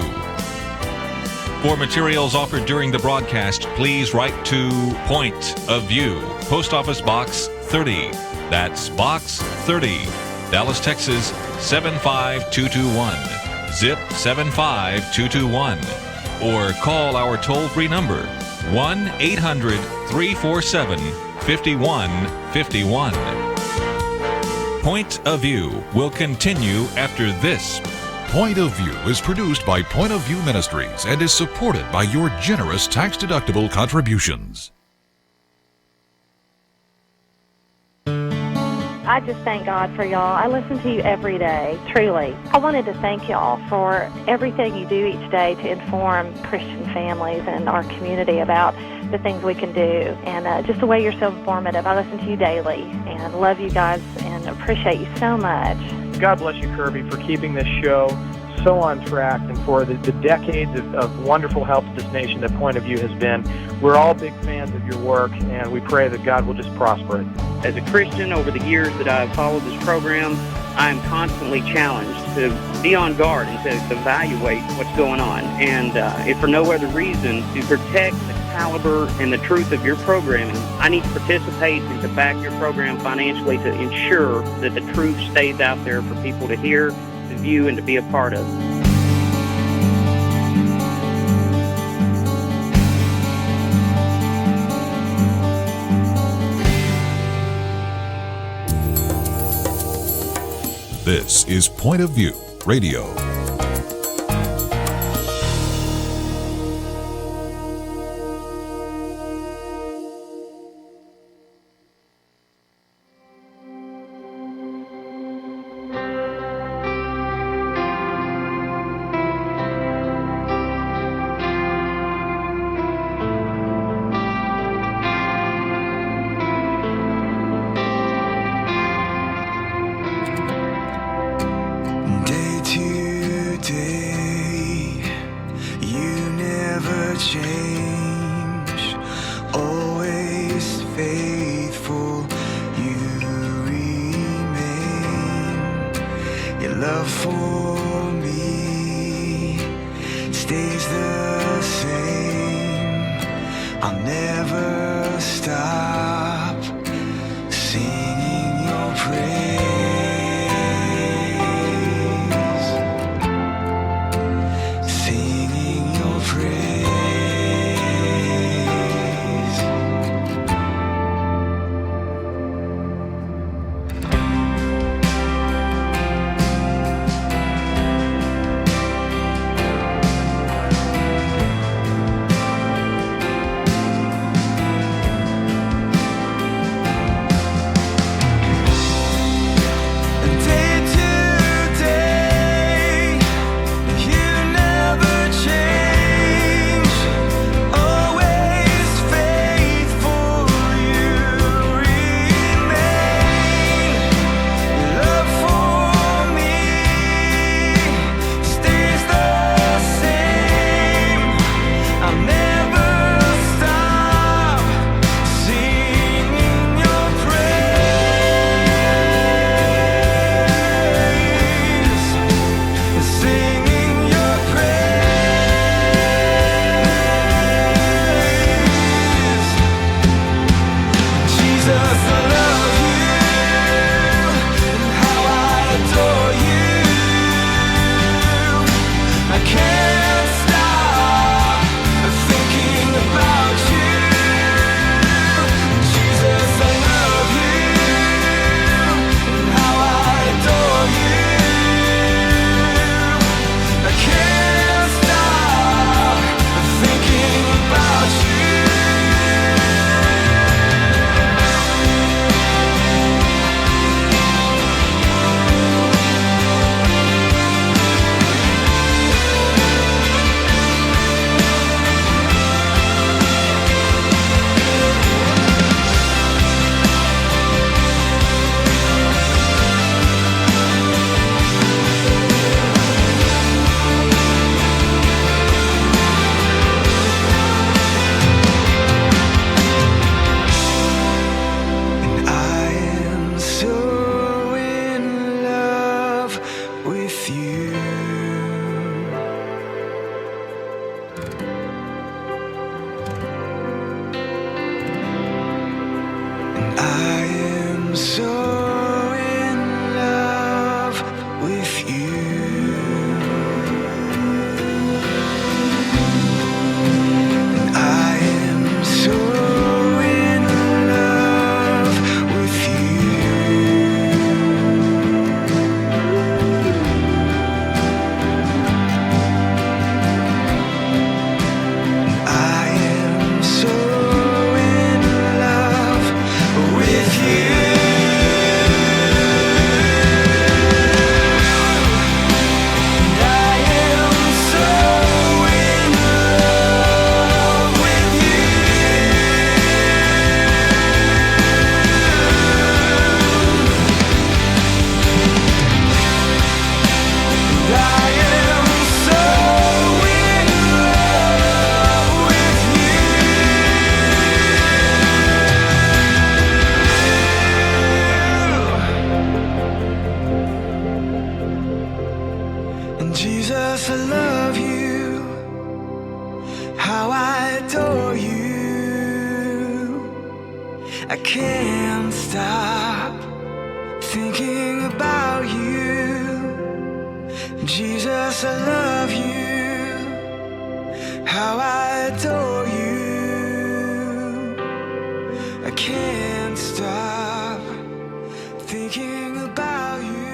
For materials offered during the broadcast, please write to Point of View, Post Office Box 30. That's Box 30, Dallas, Texas 75221. Zip 75221. Or call our toll-free number 1-800-347-5151. Point of View will continue after this. Point of View is produced by Point of View Ministries and is supported by your generous tax-deductible contributions. I just thank God for y'all. I listen to you every day, truly. I wanted to thank y'all for everything you do each day to inform Christian families and our community about the things we can do, and just the way you're so informative. I listen to you daily and love you guys and appreciate you so much. God bless you, Kerby, for keeping this show so on track and for the decades of wonderful help to this nation that Point of View has been. We're all big fans of your work, and we pray that God will just prosper it. As a Christian, over the years that I've followed this program, I am constantly challenged to be on guard and to evaluate what's going on. And if for no other reason, to protect the caliber and the truth of your programming, I need to participate and to back your program financially to ensure that the truth stays out there for people to hear, to view, and to be a part of. This is Point of View Radio. how I adore you. I can't stop thinking about you. Jesus, I love you, how I adore you. I can't stop thinking about you.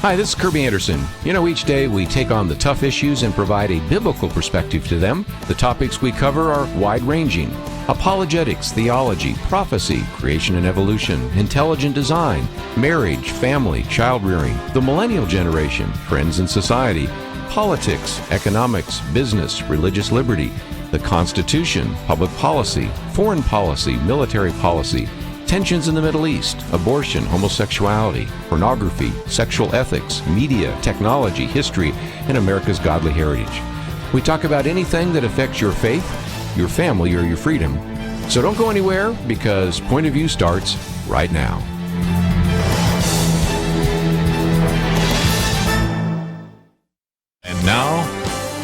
Hi, this is Kerby Anderson. You know, each day we take on the tough issues and provide a biblical perspective to them. The topics we cover are wide-ranging: apologetics, theology, prophecy, creation and evolution, intelligent design, marriage, family, child-rearing, the millennial generation, trends in society, politics, economics, business, religious liberty, the Constitution, public policy, foreign policy, military policy, tensions in the Middle East, abortion, homosexuality, pornography, sexual ethics, media, technology, history, and America's godly heritage. We talk about anything that affects your faith, your family, or your freedom. So don't go anywhere, because Point of View starts right now. And now,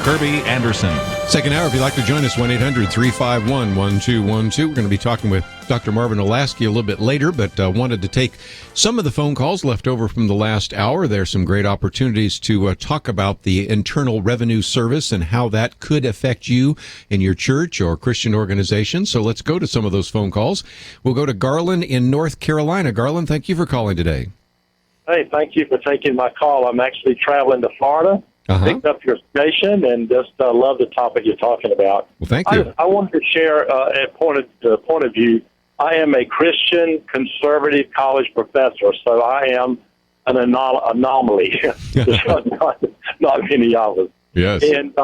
Kerby Anderson. Second hour, if you'd like to join us, 1-800-351-1212. We're going to be talking with Dr. Marvin Olasky a little bit later, but wanted to take some of the phone calls left over from the last hour. There's some great opportunities to talk about the Internal Revenue Service and how that could affect you in your church or Christian organization. So let's go to some of those phone calls. We'll go to Garland in North Carolina. Garland, thank you for calling today. Hey, thank you for taking my call. I'm actually traveling to Florida. Picked up your station and just love the topic you're talking about. Well, thank you. I wanted to share a point of view. I am a Christian conservative college professor, so I am an anomaly. not many of us. Yes. And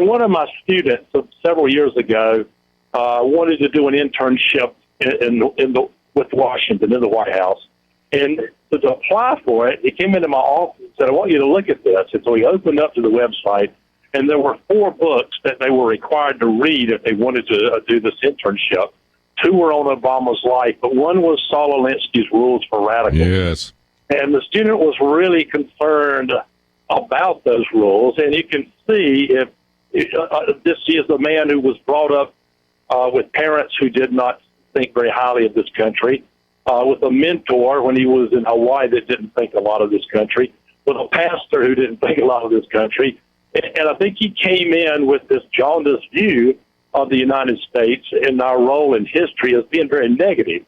one of my students several years ago wanted to do an internship with Washington in the White House. And to apply for it, he came into my office and said, I want you to look at this. And so he opened up to the website, and there were 4 books that they were required to read if they wanted to do this internship. 2 were on Obama's life, but one was Saul Alinsky's Rules for Radicals. Yes. And the student was really concerned about those rules. And you can see if this is a man who was brought up with parents who did not think very highly of this country, with a mentor when he was in Hawaii that didn't think a lot of this country, with a pastor who didn't think a lot of this country. And I think he came in with this jaundiced view of the United States and our role in history as being very negative.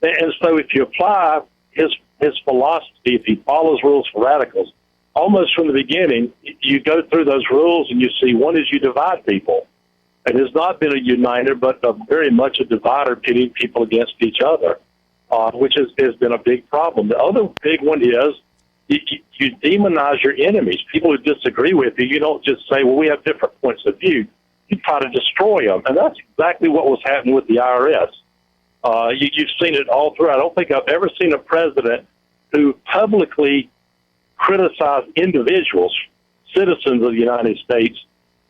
And so if you apply his philosophy, if he follows Rules for Radicals, almost from the beginning, you go through those rules and you see one is you divide people. It has not been a uniter, but very much a divider, pitting people against each other. Which has been a big problem. The other big one is you demonize your enemies, people who disagree with you. You don't just say, well, we have different points of view. You try to destroy them, and that's exactly what was happening with the IRS. You've seen it all through. I don't think I've ever seen a president who publicly criticized individuals, citizens of the United States,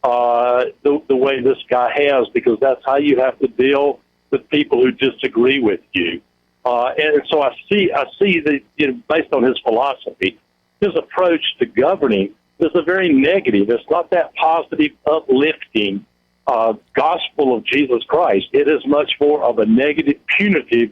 the way this guy has, because that's how you have to deal with people who disagree with you. And so I see that, based on his philosophy, his approach to governing is a very negative. It's not that positive, uplifting gospel of Jesus Christ. It is much more of a negative, punitive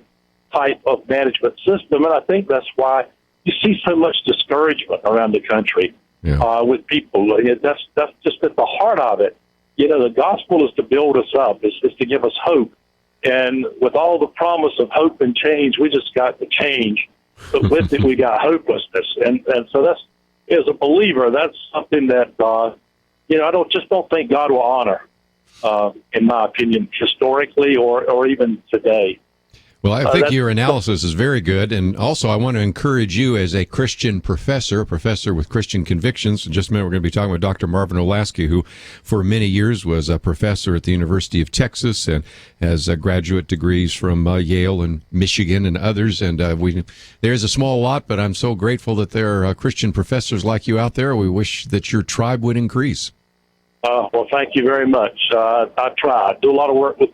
type of management system. And I think that's why you see so much discouragement around the country with people. That's just at the heart of it. The gospel is to build us up. It's to give us hope. And with all the promise of hope and change, we just got the change. But with it, we got hopelessness. And so that's, as a believer, that's something that, I don't think God will honor. in my opinion, historically or even today. Well, I think your analysis is very good. And also, I want to encourage you as a Christian professor, a professor with Christian convictions. In just a minute, we're going to be talking with Dr. Marvin Olasky, who for many years was a professor at the University of Texas and has graduate degrees from Yale and Michigan and others. And there's a small lot, but I'm so grateful that there are Christian professors like you out there. We wish that your tribe would increase. Well, thank you very much. I try. I do a lot of work with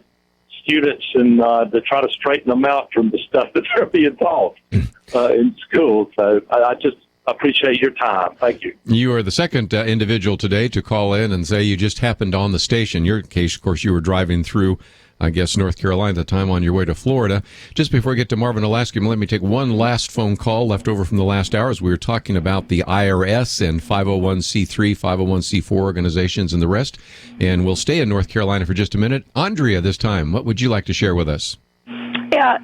students and to try to straighten them out from the stuff that they're being taught in school. So I just appreciate your time. Thank you. You are the second individual today to call in and say you just happened on the station. In your case, of course, you were driving through, I guess, North Carolina at the time on your way to Florida. Just before I get to Marvin Olasky, let me take one last phone call left over from the last hour as we were talking about the IRS and 501c3, 501c4 organizations and the rest. And we'll stay in North Carolina for just a minute. Andrea, this time, what would you like to share with us?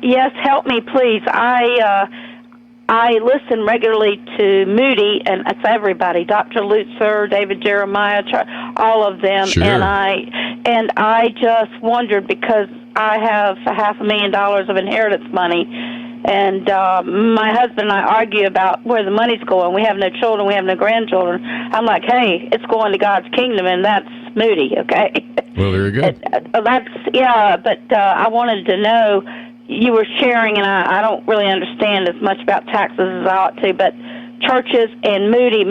Yes, help me, please. I listen regularly to Moody, and it's everybody, Dr. Lutzer, David Jeremiah, all of them. Sure. And I just wondered, because I have $500,000 of inheritance money, and my husband and I argue about where the money's going. We have no children, we have no grandchildren. I'm like, hey, it's going to God's kingdom, and that's Moody, okay? Well, very good. But I wanted to know, you were sharing, and I don't really understand as much about taxes as I ought to, but churches and Moody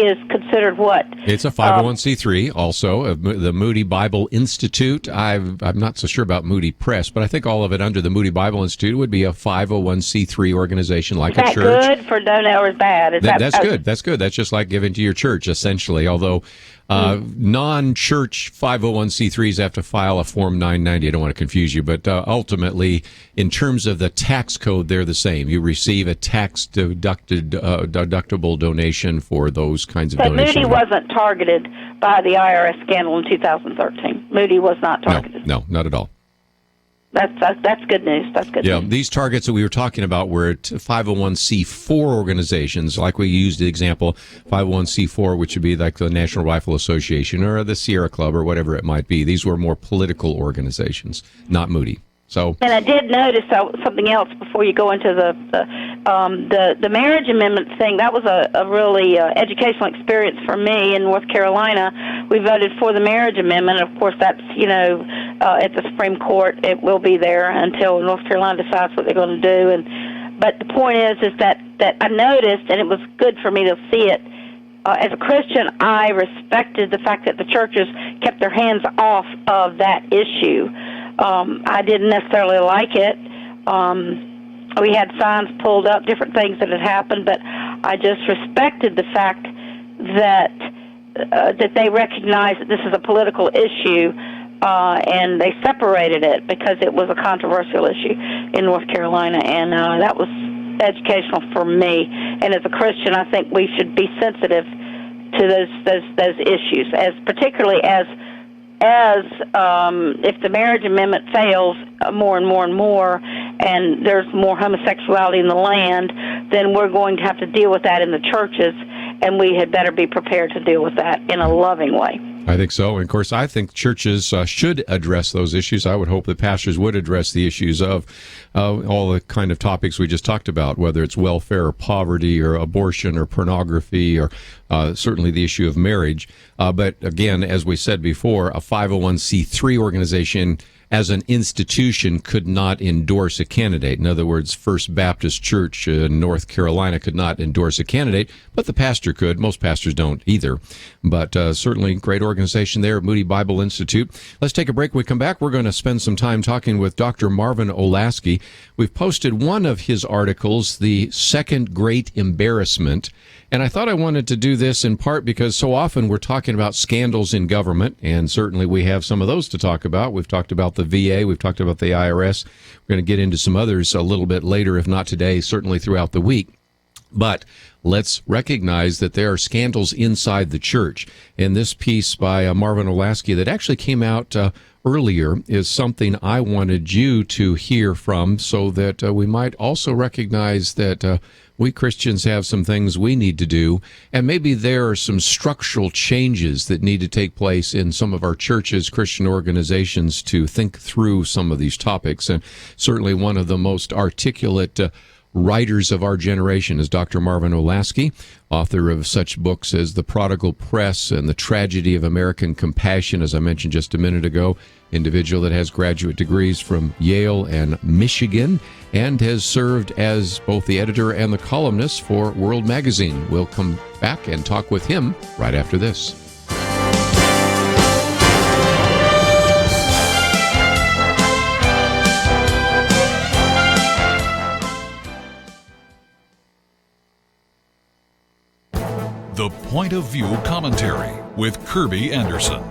is considered what? It's a 501c3 also, the Moody Bible Institute. I'm not so sure about Moody Press, but I think all of it under the Moody Bible Institute would be a 501c3 organization like a church. Is that good for donor or bad? That's good. That's good. That's just like giving to your church, essentially, although non-church 501c3s have to file a Form 990. I don't want to confuse you, but ultimately, in terms of the tax code, they're the same. You receive a tax-deductible donation for those kinds of donations. But Moody wasn't targeted by the IRS scandal in 2013. Moody was not targeted. No, not at all. That's good news. That's good news. These targets that we were talking about were 501c4 organizations, like we used the example 501c4, which would be like the National Rifle Association or the Sierra Club or whatever it might be. These were more political organizations, not Moody. So, and I did notice something else before you go into the marriage amendment thing. That was a really educational experience for me in North Carolina. We voted for the marriage amendment. Of course, that's at the Supreme Court. It will be there until North Carolina decides what they're going to do. But the point is that I noticed, and it was good for me to see it. As a Christian, I respected the fact that the churches kept their hands off of that issue. I didn't necessarily like it. We had signs pulled up, different things that had happened, but I just respected the fact that they recognized that this is a political issue, and they separated it because it was a controversial issue in North Carolina, and that was educational for me. And as a Christian, I think we should be sensitive to those issues, particularly as if the marriage amendment fails more and more and more, and there's more homosexuality in the land, then we're going to have to deal with that in the churches, and we had better be prepared to deal with that in a loving way. I think so. And of course, I think churches should address those issues. I would hope that pastors would address the issues of all the kind of topics we just talked about, whether it's welfare or poverty or abortion or pornography or certainly the issue of marriage. But again, as we said before, a 501c3 organization as an institution could not endorse a candidate. In other words, First Baptist Church in North Carolina could not endorse a candidate, but the pastor could. Most pastors don't either. But certainly great organization there at Moody Bible Institute. Let's take a break. When we come back, we're going to spend some time talking with Dr. Marvin Olasky. We've posted one of his articles, The Second Great Embarrassment. And I thought I wanted to do this in part because so often we're talking about scandals in government, and certainly we have some of those to talk about. We've talked about the VA, we've talked about the IRS. We're going to get into some others a little bit later, if not today, certainly throughout the week. But let's recognize that there are scandals inside the church. And this piece by Marvin Olasky that actually came out earlier is something I wanted you to hear from, so that we might also recognize that we Christians have some things we need to do, and maybe there are some structural changes that need to take place in some of our churches, Christian organizations, to think through some of these topics. And certainly one of the most articulate writers of our generation is Dr. Marvin Olasky, author of such books as The Prodigal Press and The Tragedy of American Compassion, as I mentioned just a minute ago, individual that has graduate degrees from Yale and Michigan, and has served as both the editor and the columnist for World Magazine. We'll come back and talk with him right after this. The Point of View Commentary with Kerby Anderson.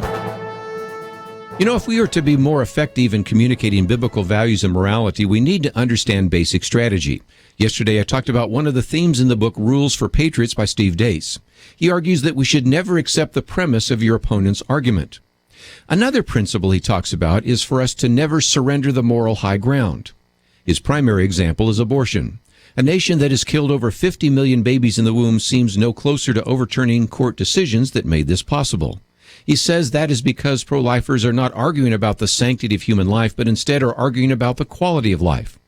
You know, if we are to be more effective in communicating biblical values and morality, we need to understand basic strategy. Yesterday, I talked about one of the themes in the book Rules for Patriots by Steve Dace. He argues that we should never accept the premise of your opponent's argument. Another principle he talks about is for us to never surrender the moral high ground. His primary example is abortion. A nation that has killed over 50 million babies in the womb seems no closer to overturning court decisions that made this possible. He says that is because pro-lifers are not arguing about the sanctity of human life, but instead are arguing about the quality of life.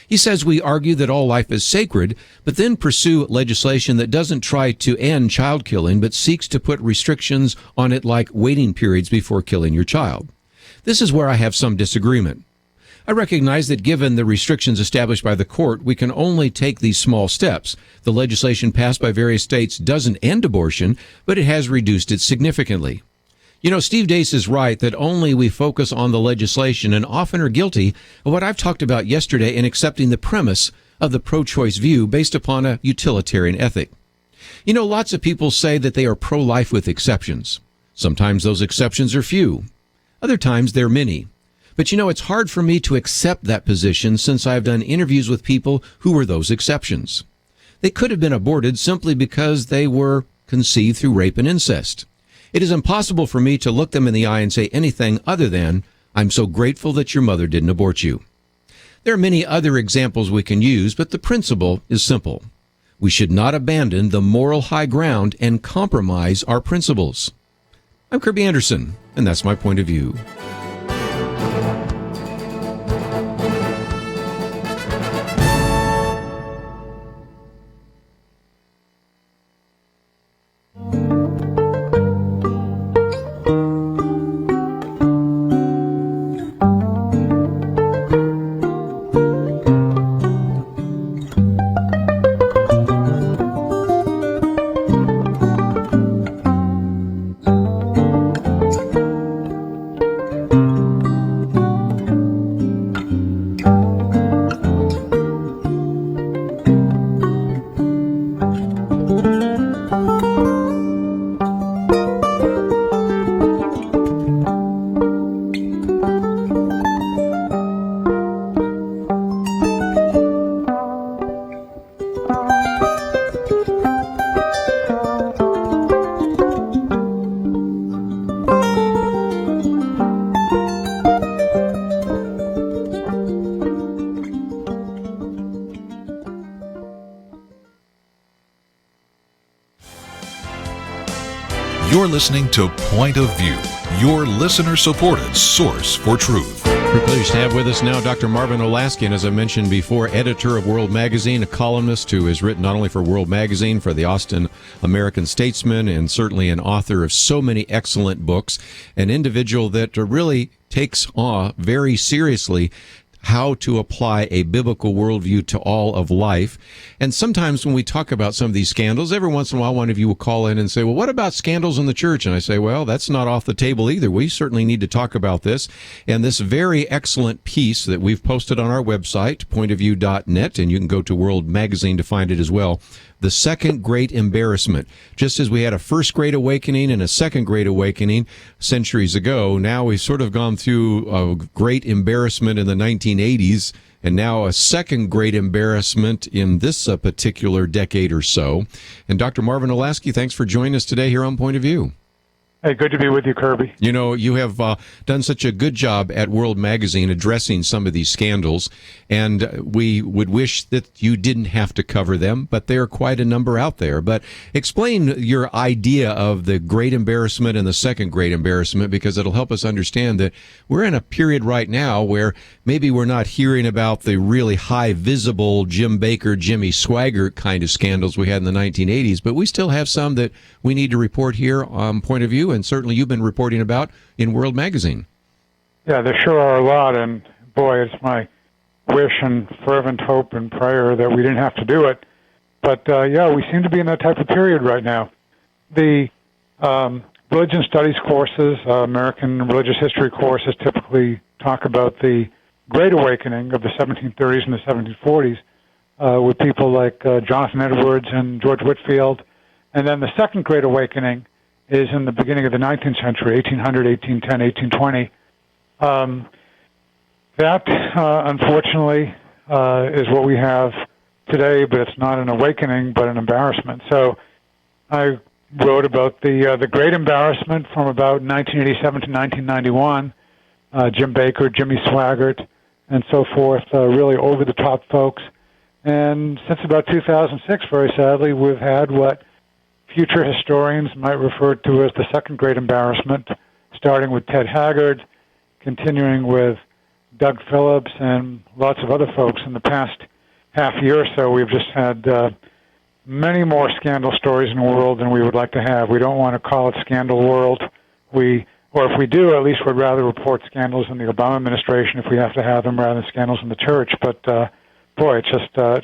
He says we argue that all life is sacred, but then pursue legislation that doesn't try to end child killing, but seeks to put restrictions on it like waiting periods before killing your child. This is where I have some disagreement. I recognize that given the restrictions established by the court, we can only take these small steps. The legislation passed by various states doesn't end abortion, but it has reduced it significantly. You know, Steve Dace is right that only we focus on the legislation and often are guilty of what I've talked about yesterday in accepting the premise of the pro-choice view based upon a utilitarian ethic. You know, lots of people say that they are pro-life with exceptions. Sometimes those exceptions are few. Other times they're many. But you know, it's hard for me to accept that position since I've done interviews with people who were those exceptions. They could have been aborted simply because they were conceived through rape and incest. It is impossible for me to look them in the eye and say anything other than, "I'm so grateful that your mother didn't abort you." There are many other examples we can use, but the principle is simple. We should not abandon the moral high ground and compromise our principles. I'm Kerby Anderson, and that's my point of view. You're listening to Point of View, your listener-supported source for truth. We're pleased to have with us now Dr. Marvin Olasky, and as I mentioned before, editor of World Magazine, a columnist who has written not only for World Magazine, for the Austin American Statesman, and certainly an author of so many excellent books, an individual that really takes very seriously how to apply a biblical worldview to all of life. And sometimes when we talk about some of these scandals, every once in a while one of you will call in and say, well, what about scandals in the church? And I say, well, that's not off the table either. We certainly need to talk about this. And this very excellent piece that we've posted on our website, pointofview.net, and you can go to World Magazine to find it as well. The Second Great Embarrassment. Just as we had a first great awakening and a second great awakening centuries ago, now we've sort of gone through a great embarrassment in the 1980s 1980s, and now a second great embarrassment in this particular decade or so. And Dr. Marvin Olasky, thanks for joining us today here on Point of View. Hey, good to be with you, Kerby. You know, you have done such a good job at World Magazine addressing some of these scandals, and we would wish that you didn't have to cover them, but there are quite a number out there. But explain your idea of the great embarrassment and the second great embarrassment, because it'll help us understand that we're in a period right now where maybe we're not hearing about the really high visible Jim Bakker, Jimmy Swaggart kind of scandals we had in the 1980s, but we still have some that we need to report here on Point of View, and certainly you've been reporting about in World Magazine. Yeah, there sure are a lot, and boy, it's my wish and fervent hope and prayer that we didn't have to do it. But yeah, we seem to be in that type of period right now. The religion studies courses, American religious history courses, typically talk about the Great Awakening of the 1730s and the 1740s with people like Jonathan Edwards and George Whitefield. And then the Second Great Awakening is in the beginning of the 19th century, 1800, 1810, 1820. That, unfortunately, is what we have today, but it's not an awakening, but an embarrassment. So I wrote about the great embarrassment from about 1987 to 1991, Jim Bakker, Jimmy Swaggart, and so forth, really over-the-top folks. And since about 2006, very sadly, we've had what future historians might refer to as the second great embarrassment, starting with Ted Haggard, continuing with Doug Phillips, and lots of other folks. In the past half year or so, we've just had many more scandal stories in the world than we would like to have. We don't want to call it scandal world. Or if we do, at least we'd rather report scandals in the Obama administration if we have to have them, rather than scandals in the church. But boy, it's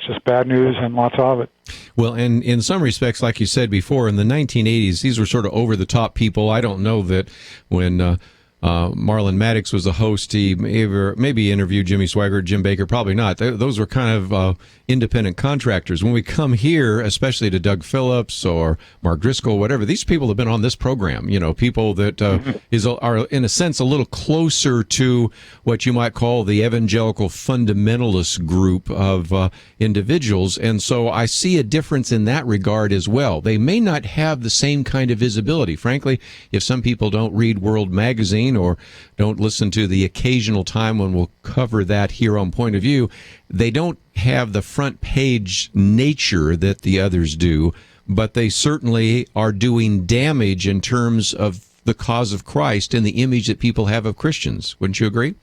just bad news and lots of it. Well, and in some respects, like you said before, in the 1980s, these were sort of over-the-top people. I don't know that when Marlon Maddox was the host, he maybe interviewed Jimmy Swaggart, Jim Bakker, probably not. Those were kind of independent contractors. When we come here, especially to Doug Phillips or Mark Driscoll, whatever, these people have been on this program, you know, people that are in a sense a little closer to what you might call the evangelical fundamentalist group of individuals. And so I see a difference in that regard as well. They may not have the same kind of visibility. Frankly, if some people don't read World Magazine or don't listen to the occasional time when we'll cover that here on Point of View, they don't have the front page nature that the others do, but they certainly are doing damage in terms of the cause of Christ and the image that people have of Christians. Wouldn't you agree?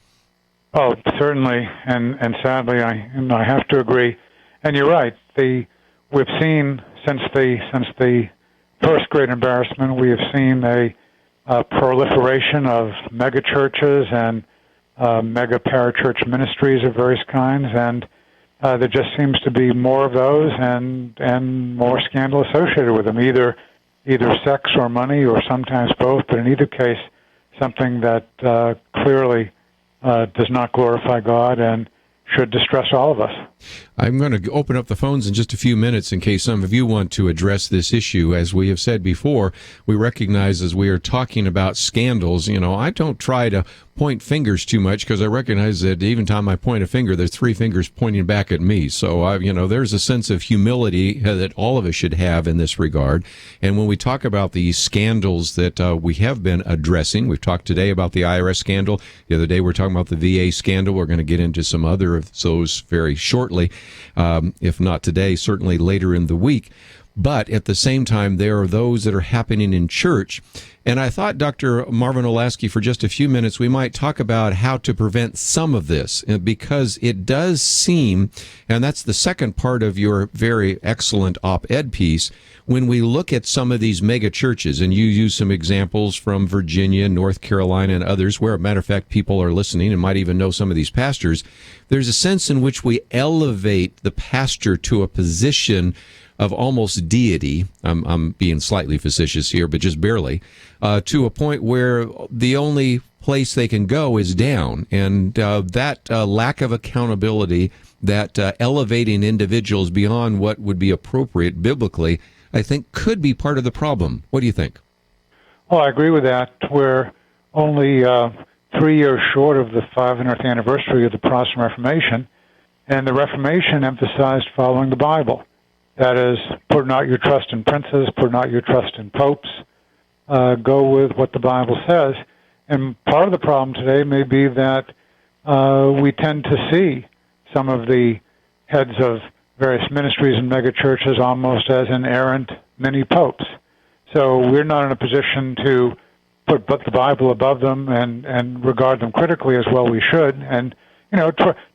Oh, certainly, and sadly, I have to agree. And you're right. We've seen since the first great embarrassment, we have seen a proliferation of mega churches and mega parachurch ministries of various kinds, and there just seems to be more of those and more scandal associated with them, either sex or money or sometimes both, but in either case, something that clearly does not glorify God and should distress all of us. I'm going to open up the phones in just a few minutes in case some of you want to address this issue. As we have said before, we recognize as we are talking about scandals, you know, I don't try to point fingers too much because I recognize that even time I point a finger, there's three fingers pointing back at me. So, there's a sense of humility that all of us should have in this regard. And when we talk about the scandals that we have been addressing, we've talked today about the IRS scandal. The other day we were talking about the VA scandal. We're going to get into some other of those very shortly. If not today, certainly later in the week. But at the same time, there are those that are happening in church. And I thought, Dr. Marvin Olasky, for just a few minutes, we might talk about how to prevent some of this, because it does seem, and that's the second part of your very excellent op-ed piece, when we look at some of these mega churches, and you use some examples from Virginia, North Carolina, and others, where, matter of fact, people are listening and might even know some of these pastors, there's a sense in which we elevate the pastor to a position of almost deity. I'm being slightly facetious here, but just barely, to a point where the only place they can go is down. And that lack of accountability, that elevating individuals beyond what would be appropriate biblically, I think could be part of the problem. What do you think? Well, I agree with that. We're only 3 years short of the 500th anniversary of the Protestant Reformation, and the Reformation emphasized following the Bible. That is, put not your trust in princes, put not your trust in popes, go with what the Bible says. And part of the problem today may be that we tend to see some of the heads of various ministries and megachurches almost as inerrant mini popes. So we're not in a position to put the Bible above them and regard them critically as well we should. And,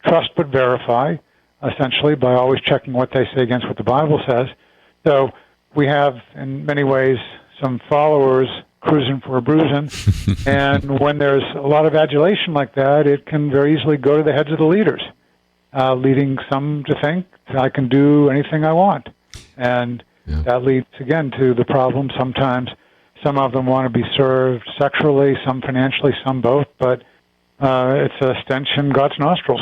trust but verify, essentially, by always checking what they say against what the Bible says. So we have, in many ways, some followers cruising for a bruising. And when there's a lot of adulation like that, it can very easily go to the heads of the leaders, leading some to think I can do anything I want. And that leads, again, to the problem. Sometimes some of them want to be served sexually, some financially, some both, but it's a stench in God's nostrils.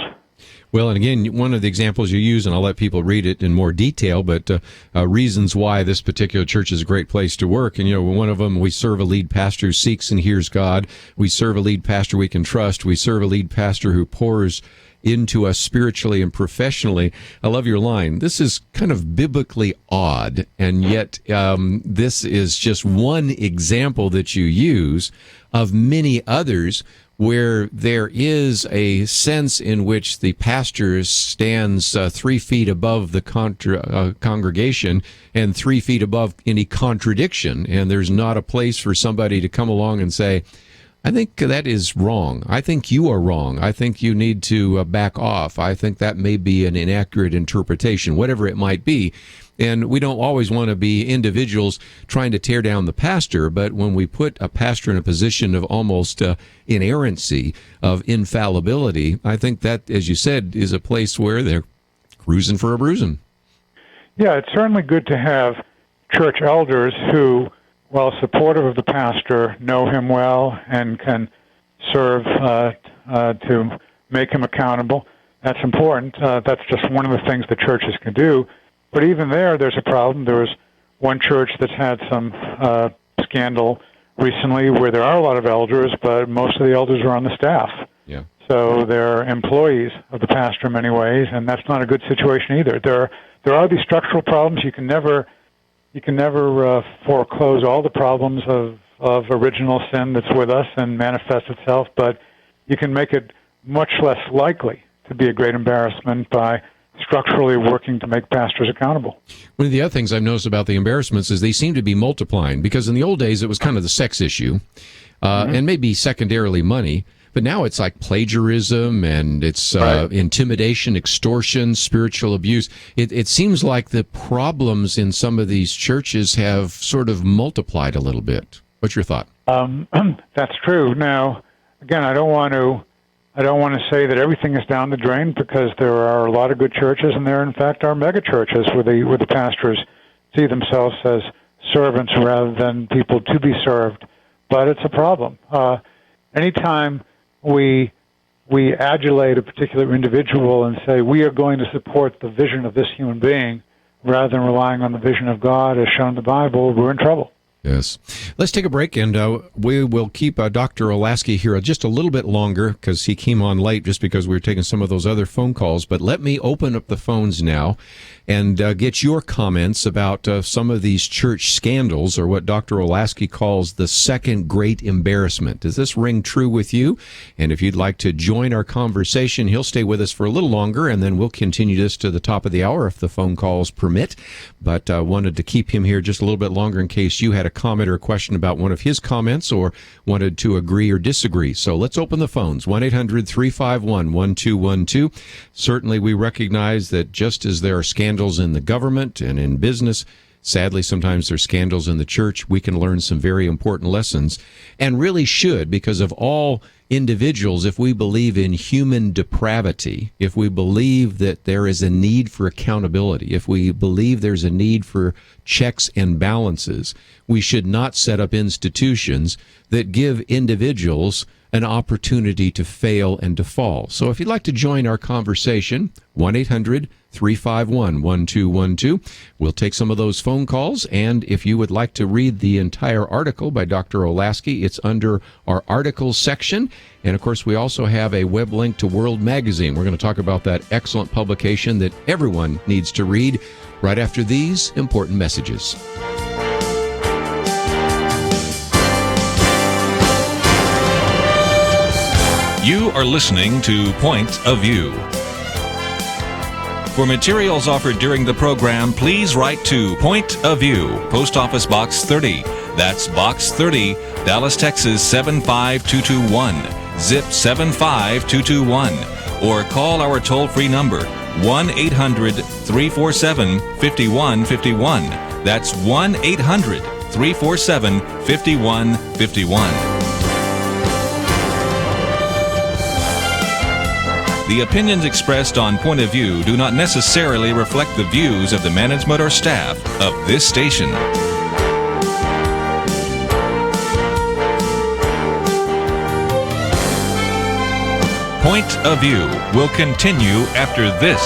Well, and again, one of the examples you use, and I'll let people read it in more detail, but reasons why this particular church is a great place to work. And, one of them, we serve a lead pastor who seeks and hears God. We serve a lead pastor we can trust. We serve a lead pastor who pours into us spiritually and professionally. I love your line. This is kind of biblically odd, and yet this is just one example that you use of many others where there is a sense in which the pastor stands 3 feet above the congregation and 3 feet above any contradiction, and there's not a place for somebody to come along and say, I think that is wrong. I think you are wrong. I think you need to back off. I think that may be an inaccurate interpretation, whatever it might be. And we don't always want to be individuals trying to tear down the pastor, but when we put a pastor in a position of almost inerrancy, of infallibility, I think that, as you said, is a place where they're cruising for a bruising. Yeah, it's certainly good to have church elders who, while supportive of the pastor, know him well and can serve to make him accountable. That's important. That's just one of the things the churches can do. But even there's a problem. There was one church that's had some scandal recently where there are a lot of elders, but most of the elders are on the staff. Yeah. So they're employees of the pastor in many ways, and that's not a good situation either. There are these structural problems. You can never foreclose all the problems of original sin that's with us and manifest itself, but you can make it much less likely to be a great embarrassment by structurally working to make pastors accountable. One of the other things I've noticed about the embarrassments is they seem to be multiplying, because in the old days it was kind of the sex issue and maybe secondarily money, but now it's like plagiarism and it's intimidation, extortion, spiritual abuse. It seems like the problems in some of these churches have sort of multiplied a little bit. What's your thought? That's true. Now, again, I don't want to say that everything is down the drain, because there are a lot of good churches, and there, in fact, are mega churches where the pastors see themselves as servants rather than people to be served. But it's a problem. Anytime we adulate a particular individual and say we are going to support the vision of this human being rather than relying on the vision of God as shown in the Bible, we're in trouble. Yes. Let's take a break, and we will keep Dr. Olasky here just a little bit longer, because he came on late just because we were taking some of those other phone calls. But let me open up the phones now and get your comments about some of these church scandals, or what Dr. Olasky calls the second great embarrassment. Does this ring true with you? And if you'd like to join our conversation, he'll stay with us for a little longer, and then we'll continue this to the top of the hour if the phone calls permit. But wanted to keep him here just a little bit longer in case you had a comment or a question about one of his comments or wanted to agree or disagree. So let's open the phones, 1-800-351-1212. Certainly we recognize that just as there are scandals in the government and in business, sadly sometimes there's scandals in the church. We can learn some very important lessons, and really should, because of all individuals, if we believe in human depravity, if we believe that there is a need for accountability, if we believe there's a need for checks and balances, we should not set up institutions that give individuals an opportunity to fail and to fall. So if you'd like to join our conversation, 1-800-351-1212. We'll take some of those phone calls, and if you would like to read the entire article by Dr. Olasky, it's under our articles section. And of course, we also have a web link to World Magazine. We're going to talk about that excellent publication that everyone needs to read right after these important messages. You are listening to Point of View. For materials offered during the program, please write to Point of View, Post Office Box 30. That's Box 30, Dallas, Texas 75221, zip 75221. Or call our toll-free number, 1-800-347-5151. That's 1-800-347-5151. The opinions expressed on Point of View do not necessarily reflect the views of the management or staff of this station. Point of View will continue after this.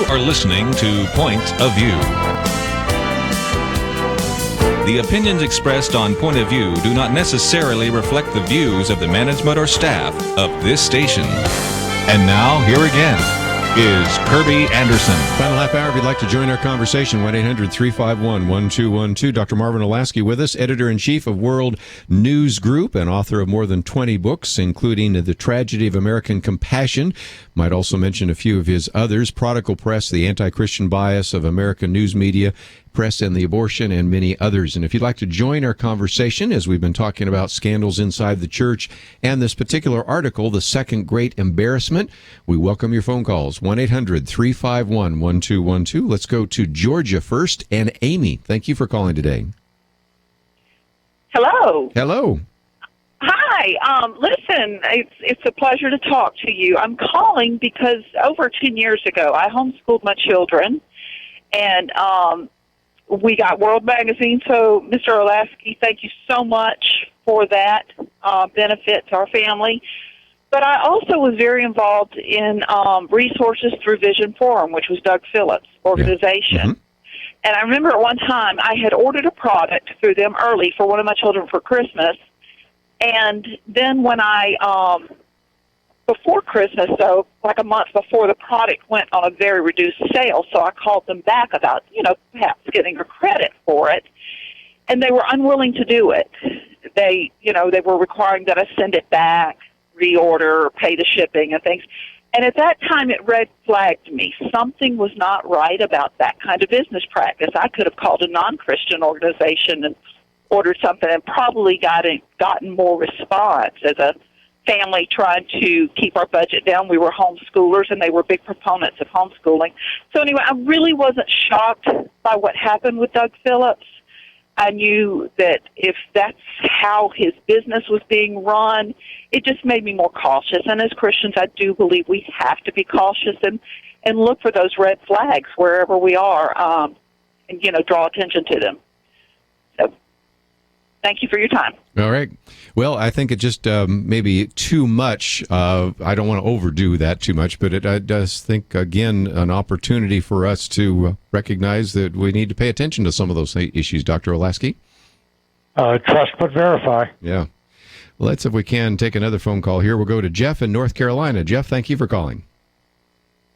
are listening to Point of View. The opinions expressed on Point of View do not necessarily reflect the views of the management or staff of this station. And now, here again is Kerby Anderson. Final half hour, if you'd like to join our conversation, 1-800-351-1212. Dr. Marvin Olasky with us, editor-in-chief of World News Group and author of more than 20 books, including The Tragedy of American Compassion. Might also mention a few of his others, Prodigal Press, The Anti-Christian Bias of American News Media, Press and the Abortion, and many others. And if you'd like to join our conversation, as we've been talking about scandals inside the church and this particular article, The Second Great Embarrassment, we welcome your phone calls, 1-800-351-1212. Let's go to Georgia first, and Amy. Thank you for calling today. Hello. Hello. Hi. Listen, it's a pleasure to talk to you. I'm calling because over 10 years ago, I homeschooled my children, and we got World Magazine. So, Mr. Olasky, thank you so much for that benefit to our family. But I also was very involved in resources through Vision Forum, which was Doug Phillips' organization. Yeah. Mm-hmm. And I remember at one time I had ordered a product through them early for one of my children for Christmas. And then when before Christmas, so like a month before, the product went on a very reduced sale. So I called them back about, perhaps getting a credit for it. And they were unwilling to do it. They were requiring that I send it back, reorder, pay the shipping and things. And at that time, it red flagged me. Something was not right about that kind of business practice. I could have called a non-Christian organization and ordered something and probably gotten more response. As a family trying to keep our budget down, we were homeschoolers, and they were big proponents of homeschooling. So anyway, I really wasn't shocked by what happened with Doug Phillips. I knew that if that's how his business was being run, it just made me more cautious. And as Christians, I do believe we have to be cautious and look for those red flags wherever we are, and draw attention to them. So thank you for your time. All right. Well, I think it just maybe too much. I don't want to overdo that too much, but it does think, again, an opportunity for us to recognize that we need to pay attention to some of those issues. Dr. Olasky? Trust but verify. Yeah. Well, let's, if we can, take another phone call here. We'll go to Jeff in North Carolina. Jeff, thank you for calling.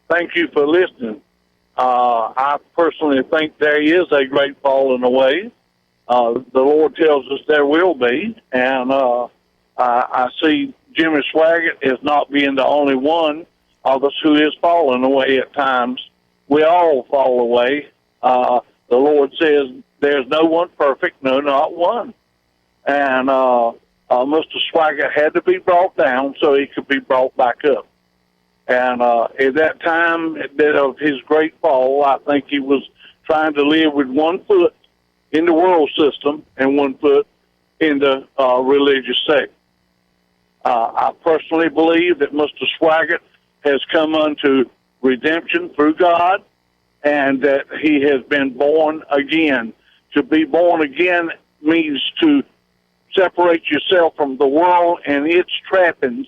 Thank you for listening. I personally think there is a great falling away. The Lord tells us there will be, and I see Jimmy Swaggart as not being the only one of us who is falling away at times. We all fall away. The Lord says there's no one perfect, no, not one. And Mr. Swaggart had to be brought down so he could be brought back up. And at that time of his great fall, I think he was trying to live with 1 foot in the world system and 1 foot in the religious sect. I personally believe that Mr. Swaggart has come unto redemption through God, and that he has been born again. To be born again means to separate yourself from the world and its trappings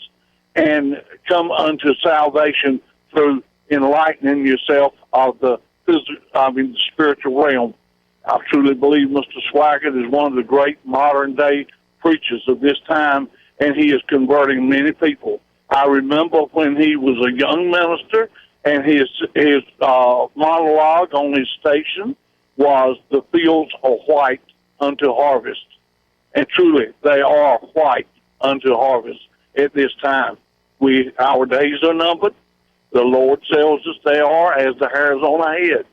and come unto salvation through enlightening yourself of the spiritual realm. I truly believe Mr. Swaggart is one of the great modern-day preachers of this time, and he is converting many people. I remember when he was a young minister, and his monologue on his station was, "The fields are white unto harvest." And truly, they are white unto harvest at this time. Our days are numbered. The Lord tells us they are as the hairs on our head.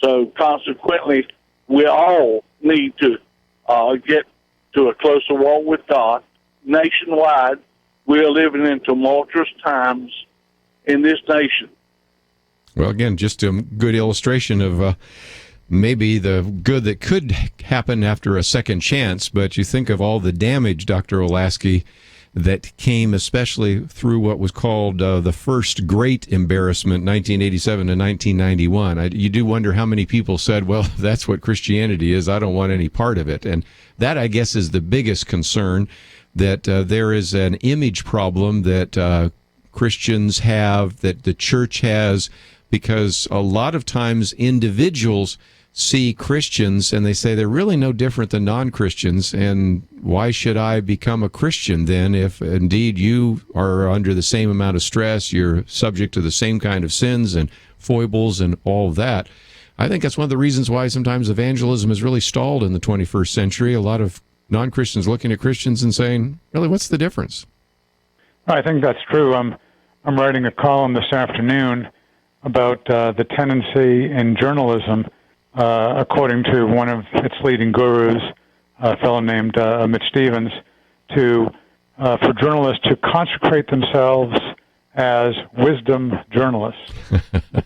So consequently, we all need to get to a closer walk with God. Nationwide, we are living in tumultuous times in this nation. Well, again, just a good illustration of maybe the good that could happen after a second chance, but you think of all the damage, Dr. Olasky, that came especially through what was called the first great embarrassment, 1987 to 1991. You do wonder how many people said, well, that's what Christianity is. I don't want any part of it. And that, I guess, is the biggest concern, that there is an image problem that Christians have, that the church has, because a lot of times individuals see Christians and they say they're really no different than non-Christians, and why should I become a Christian then if indeed you are under the same amount of stress, you're subject to the same kind of sins and foibles and all of that. I think that's one of the reasons why sometimes evangelism is really stalled in the 21st century. A lot of non-Christians looking at Christians and saying, really, what's the difference? I think that's true. I'm writing a column this afternoon about the tendency in journalism, according to one of its leading gurus, a fellow named Mitch Stevens, for journalists to consecrate themselves as wisdom journalists.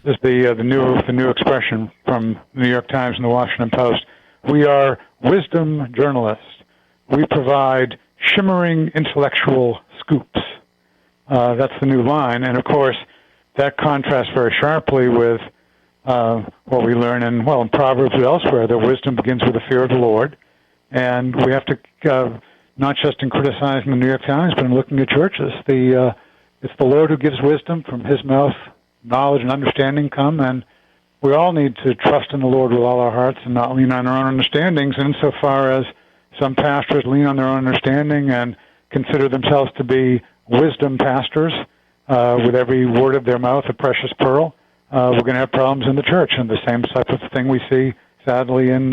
This is the new expression from the New York Times and the Washington Post. We are wisdom journalists. We provide shimmering intellectual scoops. That's the new line, and of course, that contrasts very sharply with what we learn in Proverbs or elsewhere, that wisdom begins with the fear of the Lord. And we have to, not just in criticizing the New York Times, but in looking at churches, it's the Lord who gives wisdom. From his mouth, knowledge and understanding come, and we all need to trust in the Lord with all our hearts and not lean on our own understandings. And insofar as some pastors lean on their own understanding and consider themselves to be wisdom pastors, with every word of their mouth a precious pearl, we're going to have problems in the church, and the same type of thing we see, sadly, in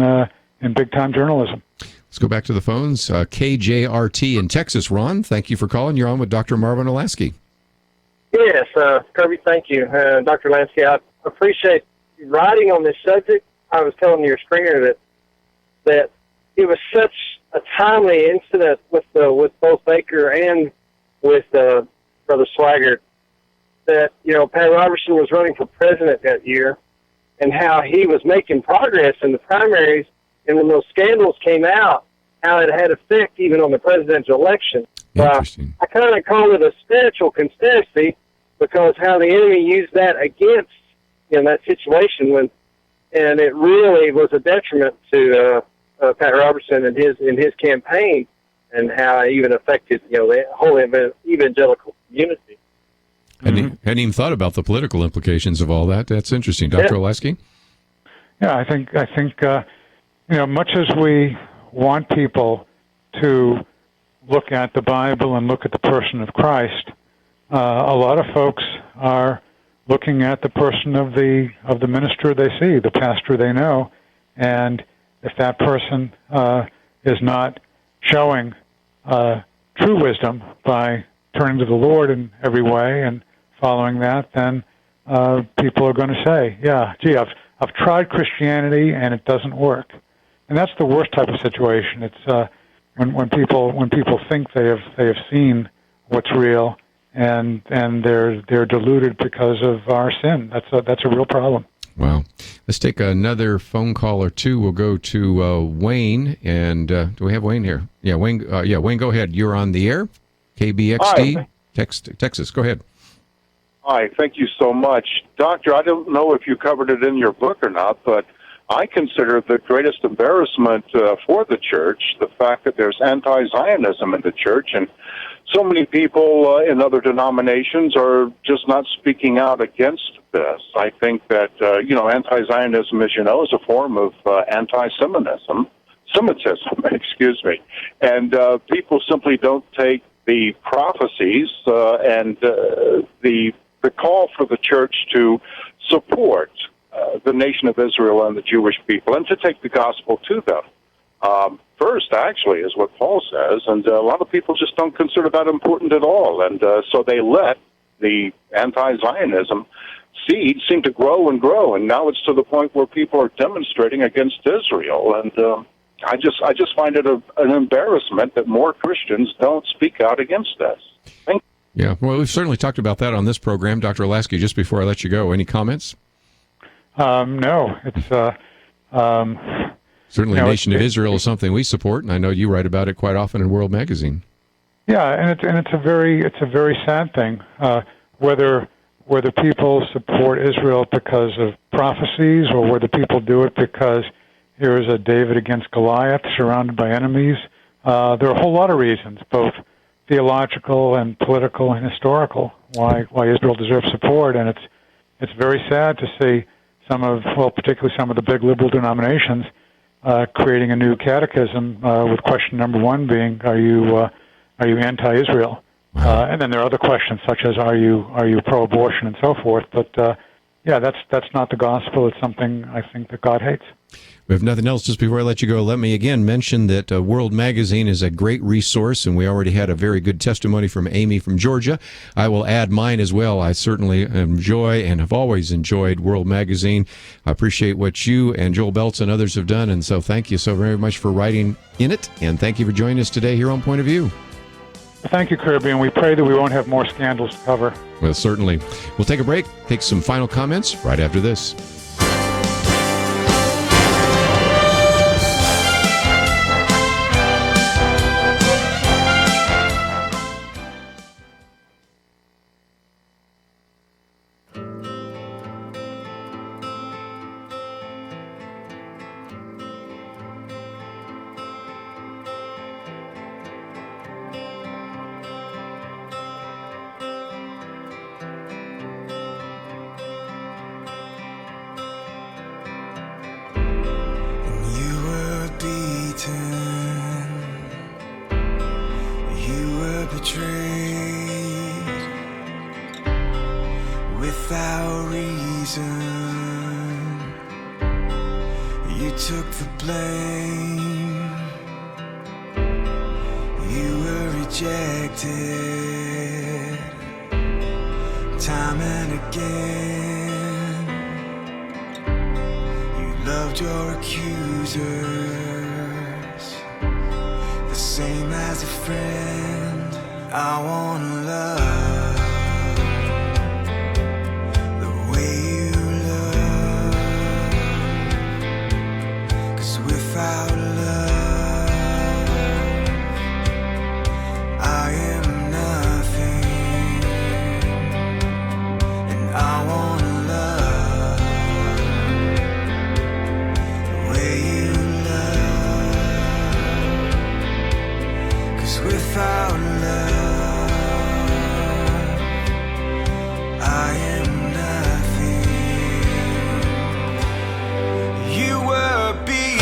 big-time journalism. Let's go back to the phones. KJRT in Texas. Ron, thank you for calling. You're on with Dr. Marvin Olasky. Yes, Kerby, thank you. Dr. Lansky, I appreciate you writing on this subject. I was telling your screener that it was such a timely incident with both Baker and with Brother Swaggart, that, Pat Robertson was running for president that year, and how he was making progress in the primaries, and when those scandals came out, how it had effect even on the presidential election. So I kind of call it a spiritual conspiracy, because how the enemy used that against that situation, and it really was a detriment to Pat Robertson and his campaign, and how it even affected the whole evangelical community. Hadn't even thought about the political implications of all that. That's interesting. Dr. Olasky? Yeah, I think much as we want people to look at the Bible and look at the person of Christ, a lot of folks are looking at the person of the minister they see, the pastor they know, and if that person is not showing true wisdom by turning to the Lord in every way and following that, then people are going to say, "Yeah, gee, I've tried Christianity and it doesn't work." And that's the worst type of situation. It's when people think they have seen what's real, and they're deluded because of our sin. That's a real problem. Wow. Let's take another phone call or two. We'll go to Wayne. And do we have Wayne here? Yeah, Wayne. Wayne, go ahead. You're on the air. KBXD, Texas. Go ahead. Hi. Thank you so much. Doctor, I don't know if you covered it in your book or not, but I consider the greatest embarrassment for the church the fact that there's anti-Zionism in the church, and so many people in other denominations are just not speaking out against this. I think that, anti-Zionism, as you know, is a form of Semitism, excuse me. And people simply don't take the prophecies and the call for the church to support the nation of Israel and the Jewish people, and to take the gospel to them. First, actually, is what Paul says, and a lot of people just don't consider that important at all, and so they let the anti-Zionism seed seem to grow and grow, and now it's to the point where people are demonstrating against Israel, and I just find it an embarrassment that more Christians don't speak out against this. Yeah, well, we've certainly talked about that on this program. Dr. Olasky, just before I let you go, any comments? No, it's certainly Nation of Israel is something we support, and I know you write about it quite often in World Magazine. Yeah, and it's a very sad thing. Whether people support Israel because of prophecies, or whether people do it because here is a David against Goliath surrounded by enemies, there are a whole lot of reasons, both theological and political and historical, why Israel deserves support, and it's very sad to see particularly some of the big liberal denominations creating a new catechism with question number one being, are you anti-Israel? And then there are other questions such as, are you pro-abortion and so forth? But that's not the gospel. It's something I think that God hates. We have nothing else. Just before I let you go, let me again mention that World Magazine is a great resource, and we already had a very good testimony from Amy from Georgia. I will add mine as well. I certainly enjoy and have always enjoyed World Magazine. I appreciate what you and Joel Beltz and others have done, and so thank you so very much for writing in it, and thank you for joining us today here on Point of View. Thank you, Kerby, and we pray that we won't have more scandals to cover. Well, certainly. We'll take a break, take some final comments right after this. Without reason, you took the blame. You were rejected time and again. You loved your accusers the same as a friend. I wanna love without love, I am nothing, and I wanna love the way you love, 'cause without love, I am nothing. You were beaten,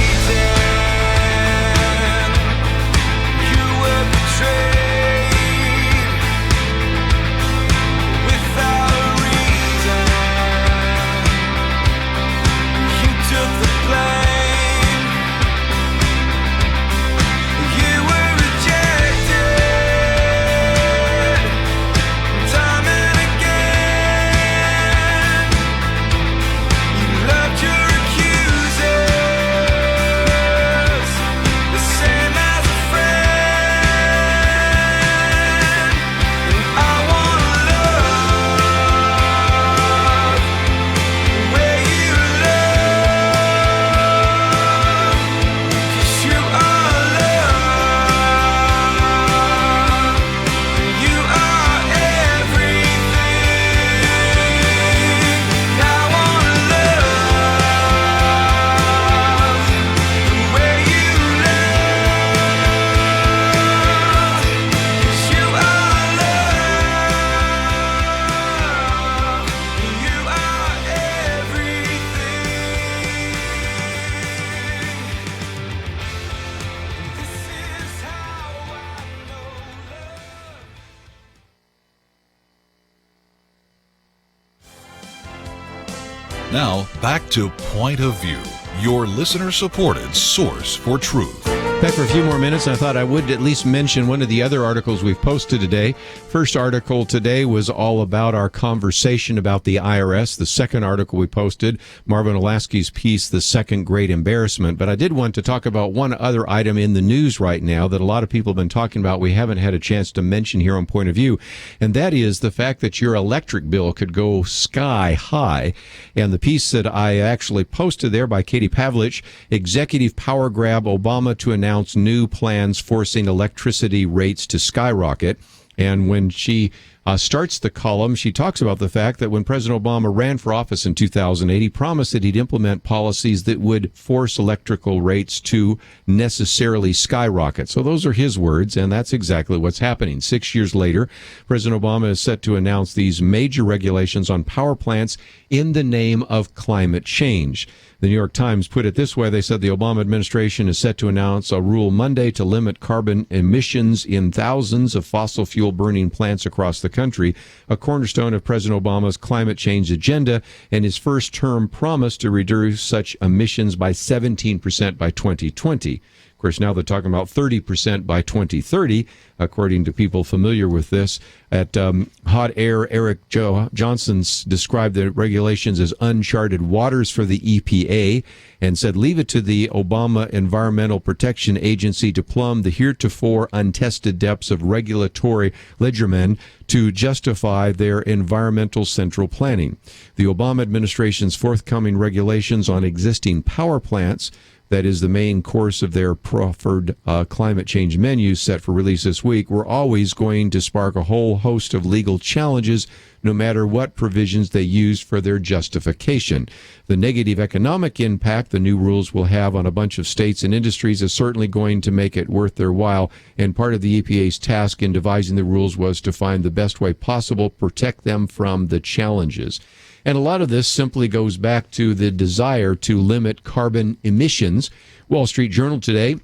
Now, back to Point of View, your listener-supported source for truth. Back for a few more minutes. I thought I would at least mention one of the other articles we've posted today. First article today was all about our conversation about the IRS. The second article we posted, Marvin Olasky's piece, The Second Great Embarrassment. But I did want to talk about one other item in the news right now that a lot of people have been talking about. We haven't had a chance to mention here on Point of View, and that is the fact that your electric bill could go sky high. And the piece that I actually posted there by Katie Pavlich, Executive Power Grab, Obama to announce new plans forcing electricity rates to skyrocket. And when she starts the column. She talks about the fact that when President Obama ran for office in 2008, he promised that he'd implement policies that would force electrical rates to necessarily skyrocket. So those are his words, and that's exactly what's happening. 6 years later, President Obama is set to announce these major regulations on power plants in the name of climate change. The New York Times put it this way. They said the Obama administration is set to announce a rule Monday to limit carbon emissions in thousands of fossil fuel burning plants across the country, a cornerstone of President Obama's climate change agenda and his first term promise to reduce such emissions by 17% by 2020. Of course, now they're talking about 30% by 2030, according to people familiar with this. At Hot Air, Eric Johnson described the regulations as uncharted waters for the EPA and said, leave it to the Obama Environmental Protection Agency to plumb the heretofore untested depths of regulatory legerdemain to justify their environmental central planning. The Obama administration's forthcoming regulations on existing power plants, that is the main course of their proffered climate change menu set for release this week, were always going to spark a whole host of legal challenges, no matter what provisions they used for their justification. The negative economic impact the new rules will have on a bunch of states and industries is certainly going to make it worth their while, and part of the EPA's task in devising the rules was to find the best way possible to protect them from the challenges. And a lot of this simply goes back to the desire to limit carbon emissions. Wall Street Journal today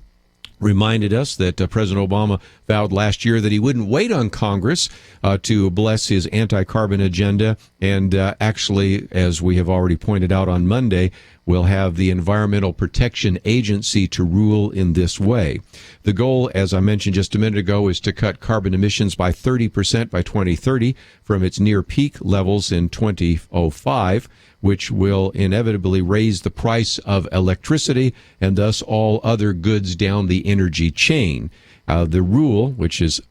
reminded us that President Obama vowed last year that he wouldn't wait on Congress to bless his anti-carbon agenda. And actually, as we have already pointed out on Monday, we'll have the Environmental Protection Agency to rule in this way. The goal, as I mentioned just a minute ago, is to cut carbon emissions by 30% by 2030 from its near peak levels in 2005, which will inevitably raise the price of electricity and thus all other goods down the energy chain. The rule, which is,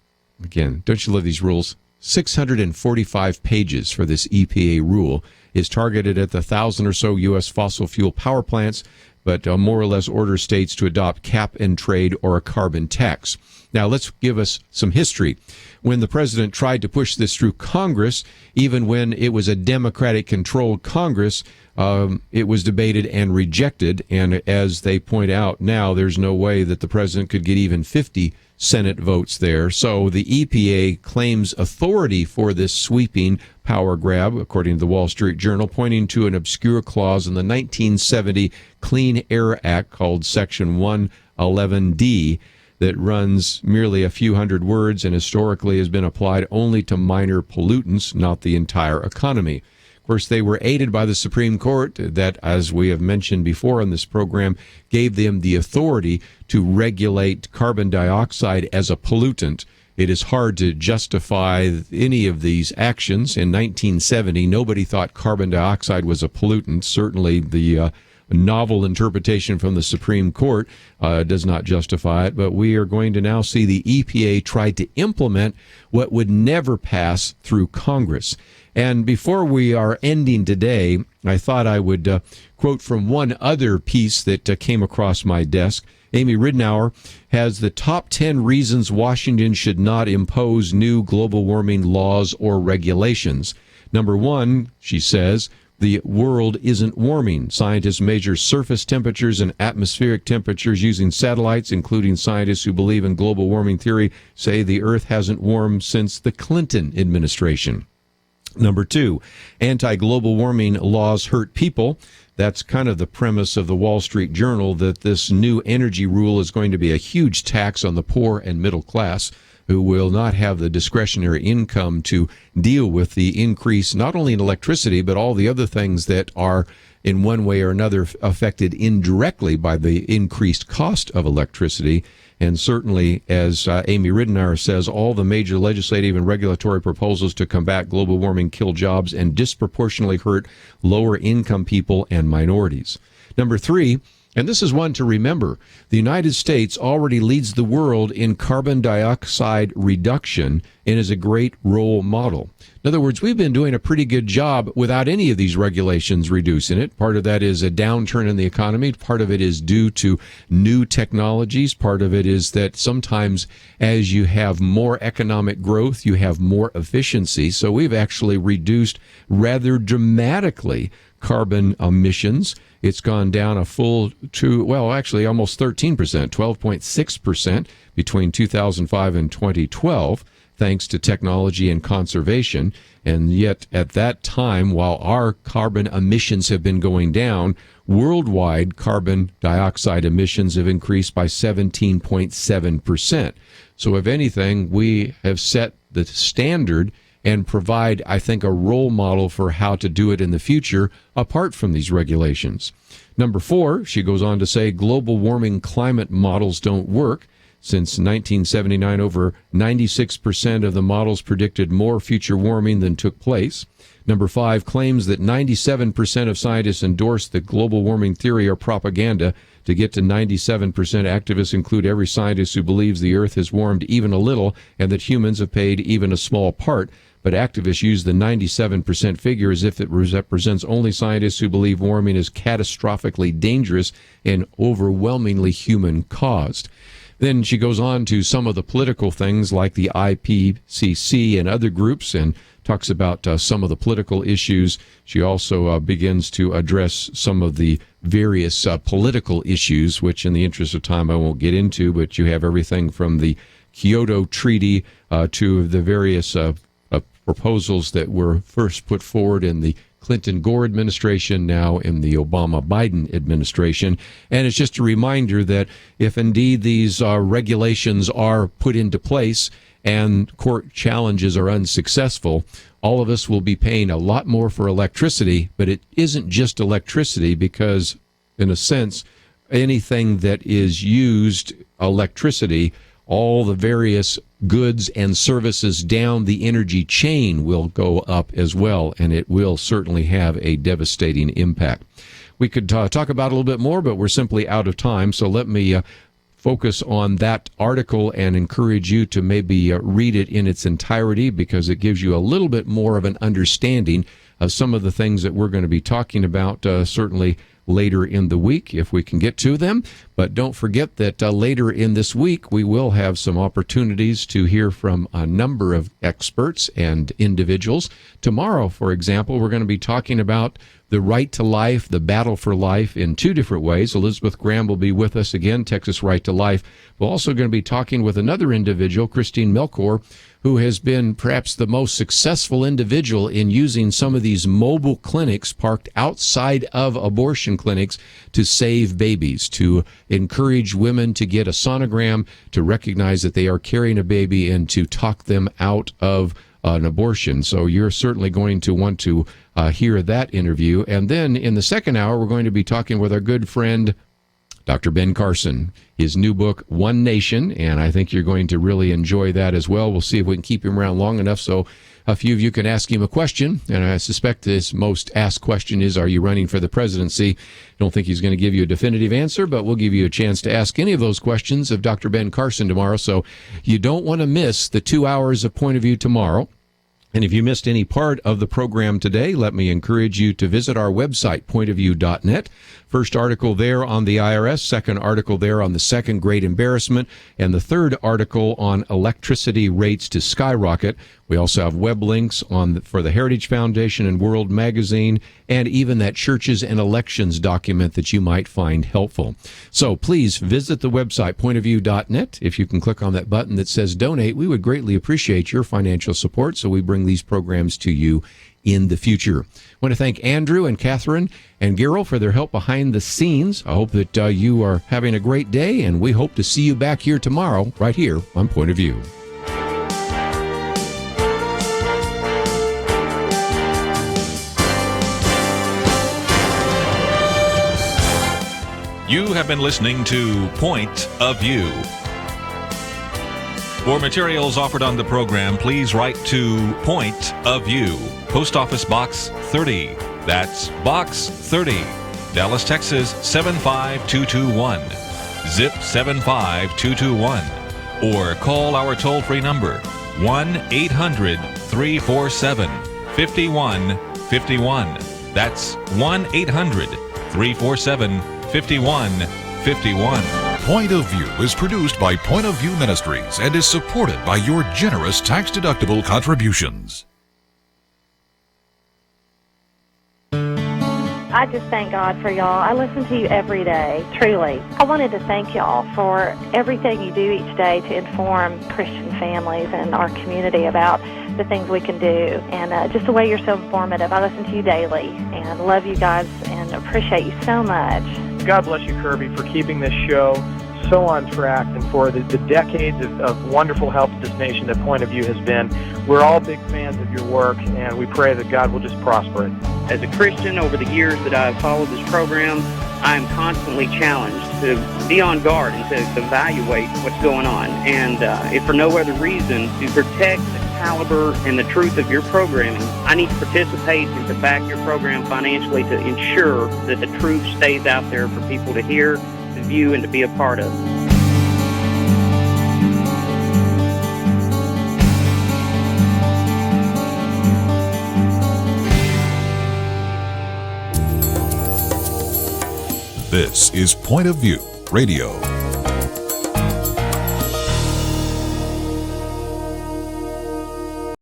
again, don't you love these rules? 645 pages for this EPA rule, is targeted at the 1,000 or so U.S. fossil fuel power plants, but more or less orders states to adopt cap and trade or a carbon tax. Now, let's give us some history. When the president tried to push this through Congress, even when it was a Democratic-controlled Congress, it was debated and rejected. And as they point out now, there's no way that the president could get even 50 Senate votes there. So the EPA claims authority for this sweeping power grab, according to the Wall Street Journal, pointing to an obscure clause in the 1970 Clean Air Act called Section 111D that runs merely a few hundred words and historically has been applied only to minor pollutants, not the entire economy. Of course, they were aided by the Supreme Court that, as we have mentioned before on this program, gave them the authority to regulate carbon dioxide as a pollutant. It is hard to justify any of these actions. In 1970, nobody thought carbon dioxide was a pollutant. Certainly, the novel interpretation from the Supreme Court does not justify it, but we are going to now see the EPA try to implement what would never pass through Congress. And before we are ending today, I thought I would quote from one other piece that came across my desk. Amy Ridenour has the top 10 reasons Washington should not impose new global warming laws or regulations. Number 1, she says, the world isn't warming. Scientists measure surface temperatures and atmospheric temperatures using satellites, including scientists who believe in global warming theory, say the Earth hasn't warmed since the Clinton administration. Number 2, anti-global warming laws hurt people. That's kind of the premise of the Wall Street Journal, that this new energy rule is going to be a huge tax on the poor and middle class, who will not have the discretionary income to deal with the increase, not only in electricity, but all the other things that are in one way or another affected indirectly by the increased cost of electricity. And certainly, as Amy Ridenour says, all the major legislative and regulatory proposals to combat global warming kill jobs and disproportionately hurt lower income people and minorities. Number 3, And this is one to remember. The United States already leads the world in carbon dioxide reduction and is a great role model. In other words, we've been doing a pretty good job without any of these regulations reducing it. Part of that is a downturn in the economy. Part of it is due to new technologies. Part of it is that sometimes as you have more economic growth, you have more efficiency. So we've actually reduced rather dramatically carbon emissions. It's gone down a full actually almost 13%, 12.6% between 2005 and 2012, thanks to technology and conservation. And yet at that time, while our carbon emissions have been going down, worldwide carbon dioxide emissions have increased by 17.7%. So if anything, we have set the standard and provide, I think, a role model for how to do it in the future apart from these regulations. Number 4, she goes on to say, global warming climate models don't work. Since 1979, over 96% of the models predicted more future warming than took place. Number 5, claims that 97% of scientists endorse the global warming theory are propaganda. To get to 97%, activists include every scientist who believes the Earth has warmed even a little and that humans have played even a small part. But activists use the 97% figure as if it represents only scientists who believe warming is catastrophically dangerous and overwhelmingly human-caused. Then she goes on to some of the political things like the IPCC and other groups and talks about some of the political issues. She also begins to address some of the various political issues, which in the interest of time I won't get into, but you have everything from the Kyoto Treaty to the various proposals that were first put forward in the Clinton-Gore administration, now in the Obama-Biden administration. And it's just a reminder that if indeed these regulations are put into place and court challenges are unsuccessful, all of us will be paying a lot more for electricity. But it isn't just electricity because, in a sense, anything that is used electricity, all the various goods and services down the energy chain will go up as well, and it will certainly have a devastating impact. We could talk about it a little bit more, but we're simply out of time, so let me focus on that article and encourage you to maybe read it in its entirety, because it gives you a little bit more of an understanding of some of the things that we're going to be talking about, certainly later in the week, if we can get to them. But don't forget that later in this week, we will have some opportunities to hear from a number of experts and individuals. Tomorrow, for example, we're going to be talking about the right to life, the battle for life in 2 different ways. Elizabeth Graham will be with us again, Texas Right to Life. We're also going to be talking with another individual, Christine Melchor, who has been perhaps the most successful individual in using some of these mobile clinics parked outside of abortion clinics to save babies, to encourage women to get a sonogram, to recognize that they are carrying a baby, and to talk them out of an abortion. So you're certainly going to want to hear that interview. And then in the second hour, we're going to be talking with our good friend, Dr. Ben Carson, his new book, One Nation, and I think you're going to really enjoy that as well. We'll see if we can keep him around long enough so a few of you can ask him a question, and I suspect his most asked question is, are you running for the presidency? I don't think he's going to give you a definitive answer, but we'll give you a chance to ask any of those questions of Dr. Ben Carson tomorrow, so you don't want to miss the 2 hours of Point of View tomorrow. And if you missed any part of the program today, let me encourage you to visit our website, pointofview.net. First article there on the IRS, second article there on the second great embarrassment, and the third article on electricity rates to skyrocket. We also have web links for the Heritage Foundation and World Magazine, and even that churches and elections document that you might find helpful. So please visit the website, pointofview.net. If you can click on that button that says donate, we would greatly appreciate your financial support so we bring these programs to you in the future. I want to thank Andrew and Catherine and Gerald for their help behind the scenes. I hope that you are having a great day, and we hope to see you back here tomorrow, right here on Point of View. You have been listening to Point of View. For materials offered on the program, please write to Point of View, Post Office Box 30. That's Box 30, Dallas, Texas 75221. Zip 75221. Or call our toll-free number 1-800-347-5151. That's 1-800-347-5151. Point of View is produced by Point of View Ministries and is supported by your generous tax-deductible contributions. I just thank God for y'all. I listen to you every day, truly. I wanted to thank y'all for everything you do each day to inform Christian families and our community about the things we can do, and just the way you're so informative. I listen to you daily and love you guys and appreciate you so much. God bless you, Kerby, for keeping this show so on track and for the decades of wonderful help to this nation that Point of View has been. We're all big fans of your work, and we pray that God will just prosper it. As a Christian, over the years that I've followed this program, I am constantly challenged to be on guard and to evaluate what's going on. And if for no other reason, to protect the caliber and the truth of your programming, I need to participate and to back your program financially to ensure that the truth stays out there for people to hear, to view, and to be a part of. This is Point of View Radio.